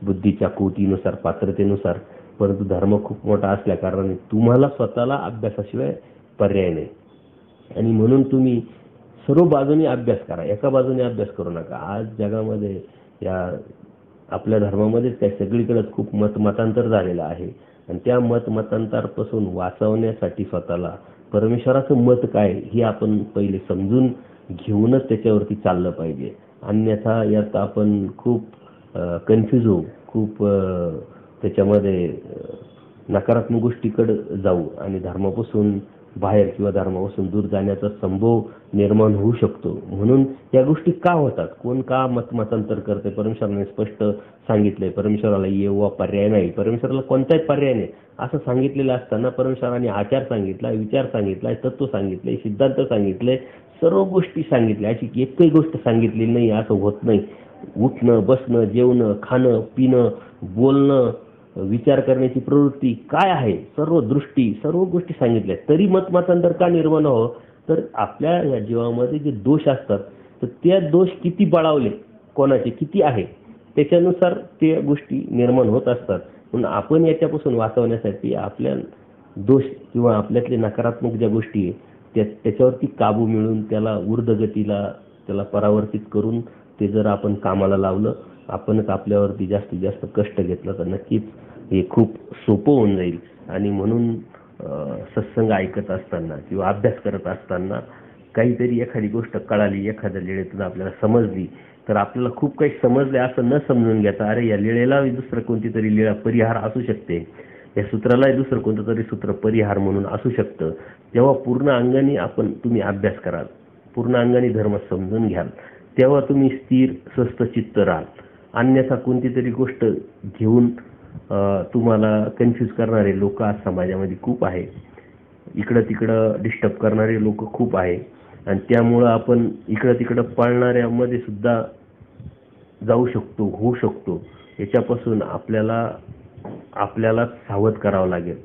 बुद्धीच्या कुवतीनुसार, पात्रतेनुसार. परंतु धर्म खूप मोठा असल्या कारणाने तुम्हाला स्वतःला अभ्यासाशिवाय पर्याय नाही आणि म्हणून तुम्ही सर्व बाजूने अभ्यास करा, एका बाजूने अभ्यास करू नका. आज जगामध्ये या आपल्या धर्मामध्येच काय सगळीकडेच खूप मतांतर झालेलं आहे आणि त्या मतांतरापासून वाचवण्यासाठी स्वतःला परमेश्वराचं मत काय हे आपण पहिले समजून घेऊनच त्याच्यावरती चाललं पाहिजे. अन्यथा यात आपण खूप कन्फ्यूज होऊ, खूप त्याच्यामध्ये नकारात्मक गोष्टीकडे जाऊ आणि धर्मापासून बाहेर किंवा धर्मापासून दूर जाण्याचा संभव निर्माण होऊ शकतो. म्हणून या गोष्टी का होतात, कोण का मतांतर करते, परमेश्वराने स्पष्ट सांगितलंय, परमेश्वराला येवा पर्याय नाही, परमेश्वराला कोणताही पर्याय नाही असं सांगितलेलं असताना परमेश्वराने आचार सांगितलाय, विचार सांगितलाय, तत्व सांगितलंय, सिद्धांत सांगितले, सर्व गोष्टी सांगितल्या, अशी एकही गोष्ट सांगितलेली नाही असं होत नाही. उठणं, बसणं, जेवणं, खाणं, पिणं, बोलणं, विचार करण्याची प्रवृत्ती काय आहे, सर्व दृष्टी, सर्व गोष्टी सांगितल्या. तरी मतांतर का निर्माण हो, तर आपल्या या जीवामध्ये जे दोष असतात तर त्या दोष किती बळावले, कोणाचे किती आहे त्याच्यानुसार त्या गोष्टी निर्माण होत असतात. म्हणून आपण याच्यापासून वाचवण्यासाठी आपल्या दोष किंवा आपल्यातले नकारात्मक ज्या गोष्टी आहे त्याच्यावरती काबू मिळवून त्याला ऊर्ध्वगतीला त्याला परावर्तित करून ते जर आपण कामाला लावलं, आपणच आपल्यावरती जास्तीत जास्त कष्ट घेतलं तर नक्कीच हे खूप सोपं होऊन जाईल. आणि म्हणून सत्संग ऐकत असताना किंवा अभ्यास करत असताना काहीतरी एखादी गोष्ट कळाली, एखाद्या लीळेतून आपल्याला समजली तर आपल्याला खूप काही समजले असं न समजून घेता, अरे या लीळेला दुसरं कोणती तरी लीळा परिहार असू शकते, या सूत्राला दुसरं कोणतं तरी सूत्र परिहार म्हणून असू शकतं. जेव्हा पूर्ण अंगाने तुम्ही अभ्यास कराल, पूर्ण अंगाने धर्म समजून घ्याल, तेव्हा तुम्ही स्थिर स्वस्थ चित्त राहाल. अन्यथा कोणती तरी गोष्ट घेऊन तुम्हाला कन्फ्यूज करणारे लोक आज समाजामध्ये खूप आहे, इकडं तिकडं डिस्टर्ब करणारे लोक खूप आहे आणि त्यामुळं आपण इकडं तिकडं पळणाऱ्यामध्ये सुद्धा जाऊ शकतो, होऊ शकतो. याच्यापासून आपल्याला सावध करावं लागेल.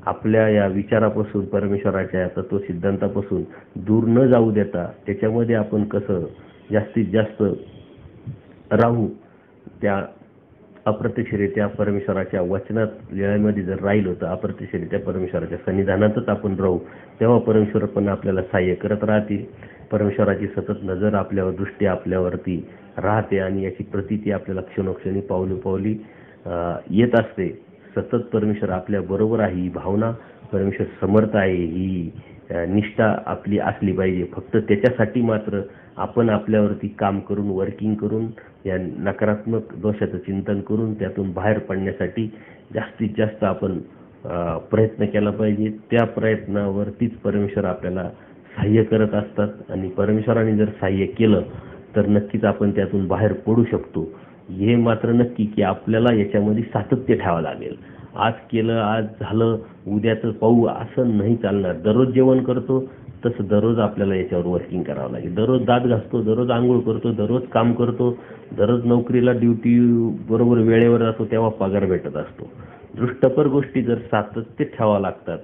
आपल्या या विचारापासून, परमेश्वराच्या तत्व सिद्धांतापासून दूर न जाऊ देता त्याच्यामध्ये आपण कसं जास्तीत जास्त राहू, त्या अप्रत्यक्षरित्या परमेश्वराच्या वचनात लीळेमध्ये जर राहिलो तर अप्रत्यक्षरित्या परमेश्वराच्या सन्निधानातच आपण राहू, तेव्हा परमेश्वर पण आपल्याला सहाय्य करत राहतील. परमेश्वराची सतत नजर आपल्यावर, दृष्टी आपल्यावरती राहते आणि याची प्रतीती आपल्याला क्षणोक्षणी पावली येत असते. सतत परमेश्वर आपल्या बरोबर आहे ही भावना, परमेश्वर समर्थ आहे ही निष्ठा आपली असली पाहिजे. फक्त त्याच्यासाठी मात्र आपण आपल्यावरती काम करून, वर्किंग करून, या नकारात्मक दोषाचं चिंतन करून त्यातून बाहेर पडण्यासाठी जास्तीत जास्त आपण प्रयत्न केला पाहिजे. त्या प्रयत्नावरतीच परमेश्वर आपल्याला सहाय्य करत असतात आणि परमेश्वराने जर सहाय्य केलं तर नक्कीच आपण त्यातून बाहेर पडू शकतो. हे मात्र नक्की की आपल्याला याच्यामध्ये सातत्य ठेवावं लागेल. आज केलं, आज झालं, उद्याचं पाहू असं नाही चालणार. दररोज जेवण करतो तसं दररोज आपल्याला याच्यावर वर्किंग करावं लागेल. दररोज दात घासतो, दररोज आंघोळ करतो, दररोज काम करतो, दररोज नोकरीला ड्युटी बरोबर वेळेवर जातो, तेव्हा पगार भेटत असतो. दृष्टपर गोष्टी जर सातत्य ठेवावं लागतात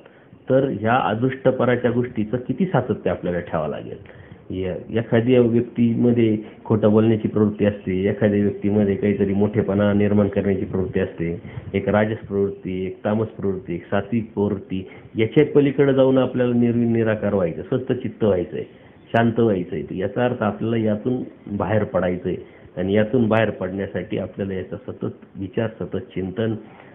तर ह्या अदृष्टपराच्या गोष्टीचं किती सातत्य आपल्याला ठेवावं लागेल. एखाद्या व्यक्तीमध्ये खोटं बोलण्याची प्रवृत्ती असते, एखाद्या व्यक्तीमध्ये काहीतरी मोठेपणा निर्माण करण्याची प्रवृत्ती असते, एक राजस प्रवृत्ती, एक तामस प्रवृत्ती, एक सात्विक प्रवृत्ती. याच्या पलीकडे जाऊन आपल्याला निराकार व्हायचं, स्वस्थ चित्त व्हायचंय, शांत व्हायचंय. याचा अर्थ आपल्याला यातून बाहेर पडायचंय आणि यातून बाहेर पडण्यासाठी आपल्याला याचा सतत विचार, सतत चिंतन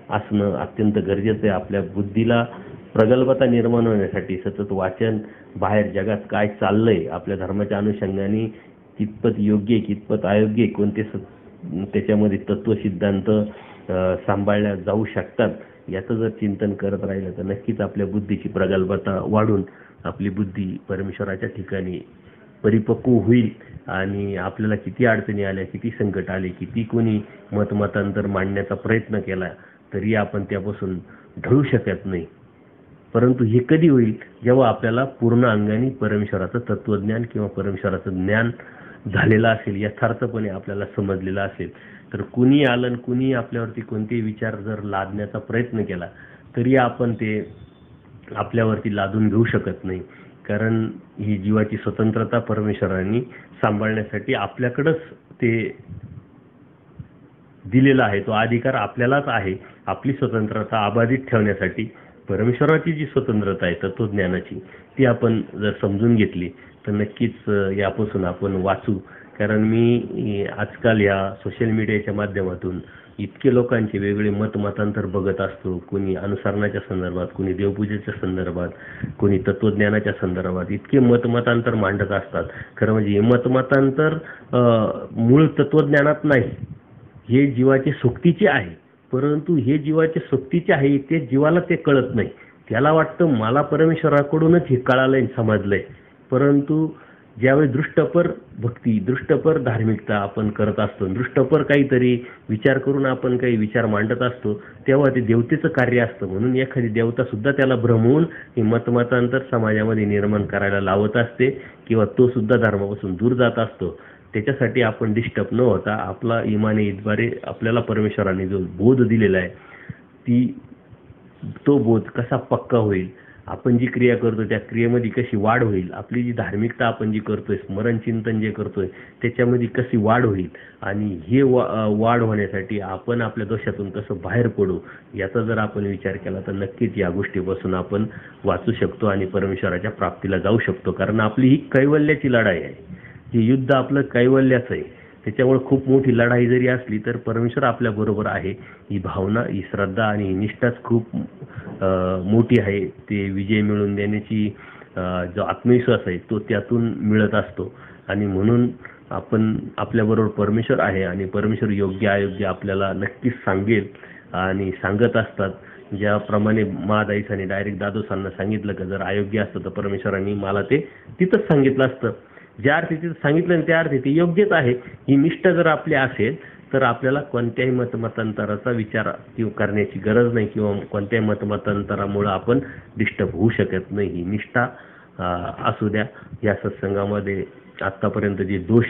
असणं अत्यंत गरजेचं आहे. आपल्या बुद्धीला प्रगल्भता निर्माण होण्यासाठी सतत वाचन, बाहेर जगात काय चाललंय, आपल्या धर्माच्या अनुषंगाने कितपत योग्य आहे, कितपत अयोग्य आहे, कोणते त्याच्यामध्ये तत्व सिद्धांत सांभाळल्या जाऊ शकतात, याचं जर चिंतन करत राहिलं तर नक्कीच आपल्या बुद्धीची प्रगल्भता वाढून आपली बुद्धी परमेश्वराच्या ठिकाणी परिपक्व होईल. आणि आपल्याला किती अडचणी आल्या, किती संकट आले, किती कोणी मतांतर मांडण्याचा प्रयत्न केला तरी आपण त्यापासून ढळू शकत नाही. परंतु हे कधी होईल, जेव्हा आपल्याला पूर्ण अंगाने परमेश्वराचं तत्वज्ञान किंवा परमेश्वराचं ज्ञान झालेलं असेल, यथार्थपणे आपल्याला समजलेलं असेल. तर कुणी आलं, कुणी आपल्यावरती कोणतेही विचार जर लादण्याचा प्रयत्न केला तरी आपण ते आपल्यावरती लादून घेऊ शकत नाही. कारण ही जीवाची स्वतंत्रता परमेश्वरांनी सांभाळण्यासाठी आपल्याकडंच ते दिलेला आहे. तो अधिकार आपल्यालाच आहे. आपली स्वतंत्रता अबाधित ठेवण्यासाठी परमेश्वराची जी स्वतंत्रता आहे तत्वज्ञानाची, ती आपण जर समजून घेतली तर नक्कीच यापासून आपण वाचू. कारण मी आजकाल या सोशल मीडियाच्या माध्यमातून इतके लोकांचे वेगळे मतांतर बघत असतो. कोणी अनुसरणाच्या संदर्भात, कोणी देवपूजेच्या संदर्भात, कोणी तत्वज्ञानाच्या संदर्भात इतके मतांतर मांडत असतात. खरं म्हणजे हे मतांतर मूळ तत्वज्ञानात नाही, हे जीवाचे सोक्तीचे आहे. परंतु हे जीवाचे सोबतीचे आहे ते जीवाला ते कळत नाही. त्याला वाटतं मला परमेश्वराकडूनच हे कळालंय समजलंय. परंतु ज्यावेळी दृष्टपर भक्ती, दृष्टपर धार्मिकता आपण करत असतो, दृष्टपर काहीतरी विचार करून आपण काही विचार मांडत असतो, तेव्हा ते देवतेचं कार्य असतं. म्हणून एखादी देवता सुद्धा त्याला भ्रमवून हे मतमतांतर समाजामध्ये निर्माण करायला लावत असते किंवा तो सुद्धा धर्मापासून दूर जात असतो. त्याच्यासाठी आपण डिस्टर्ब न होता आपला इमानीद्वारे आपल्याला परमेश्वराने जो बोध दिलेला आहे तो बोध कसा पक्का होईल, आपण जी क्रिया करतो त्या क्रियेमध्ये कशी वाढ होईल, आपली जी धार्मिकता आपण जी करतोय, स्मरण चिंतन जे करतोय त्याच्यामध्ये कशी वाढ होईल आणि हे वाढ होण्यासाठी आपण आपल्या दोषातून कसं बाहेर पडू याचा जर आपण विचार केला तर नक्कीच या गोष्टीपासून आपण वाचू शकतो आणि परमेश्वराच्या प्राप्तीला जाऊ शकतो. कारण आपली ही कैवल्याची लढाई आहे, हे युद्ध आपलं कैवल्याचं आहे. त्याच्यामुळे खूप मोठी लढाई जरी असली तर परमेश्वर आपल्या बरोबर आहे ही भावना, ही श्रद्धा आणि ही निष्ठाच खूप मोठी आहे. ते विजय मिळवून देण्याची जो आत्मविश्वास आहे तो त्यातून मिळत असतो. आणि म्हणून आपण आपल्याबरोबर परमेश्वर आहे आणि परमेश्वर योग्य अयोग्य आपल्याला नक्कीच सांगेल आणि सांगत असतात. ज्याप्रमाणे महादाईसाने डायरेक्ट दादोसांना सांगितलं की जर अयोग्य असतं तर परमेश्वरांनी मला ते तिथंच सांगितलं असतं. ज्या अर्थी तिथं सांगितलं त्या अर्थी ते योग्यच आहे. ही निष्ठा जर आपली असेल तर आपल्याला कोणत्याही मतमतांतराचा विचार करण्याची गरज नाही किंवा कोणत्याही मतमतांतरामुळे आपण डिस्टर्ब होऊ शकत नाही. ही निष्ठा असू द्या. या सत्संगामध्ये आतापर्यंत जे दोष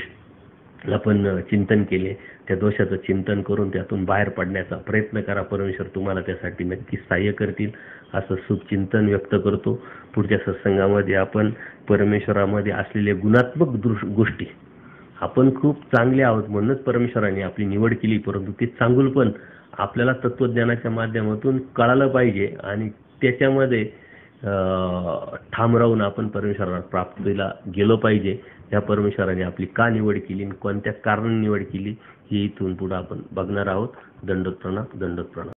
आपण चिंतन केले त्या दोषाचं चिंतन करून त्यातून बाहेर पडण्याचा प्रयत्न करा. परमेश्वर तुम्हाला त्यासाठी नक्कीच सहाय्य करतील असं शुभचिंतन व्यक्त करतो. पुढच्या सत्संगामध्ये आपण परमेश्वरामध्ये असलेले गुणात्मक गोष्टी, आपण खूप चांगले आहोत म्हणूनच परमेश्वराने आपली निवड केली, परंतु ते चांगुल पण आपल्याला तत्वज्ञानाच्या माध्यमातून कळालं पाहिजे आणि त्याच्यामध्ये ठाम राहून आपण परमेश्वराला प्राप्तीला गेलो पाहिजे. या परमेश्वराने आपली का निवड केली आणि कोणत्या कारणाने निवड केली हे इथून पुढे आपण बघणार आहोत. दंडोत प्रणाम, दंडोत प्रणाम.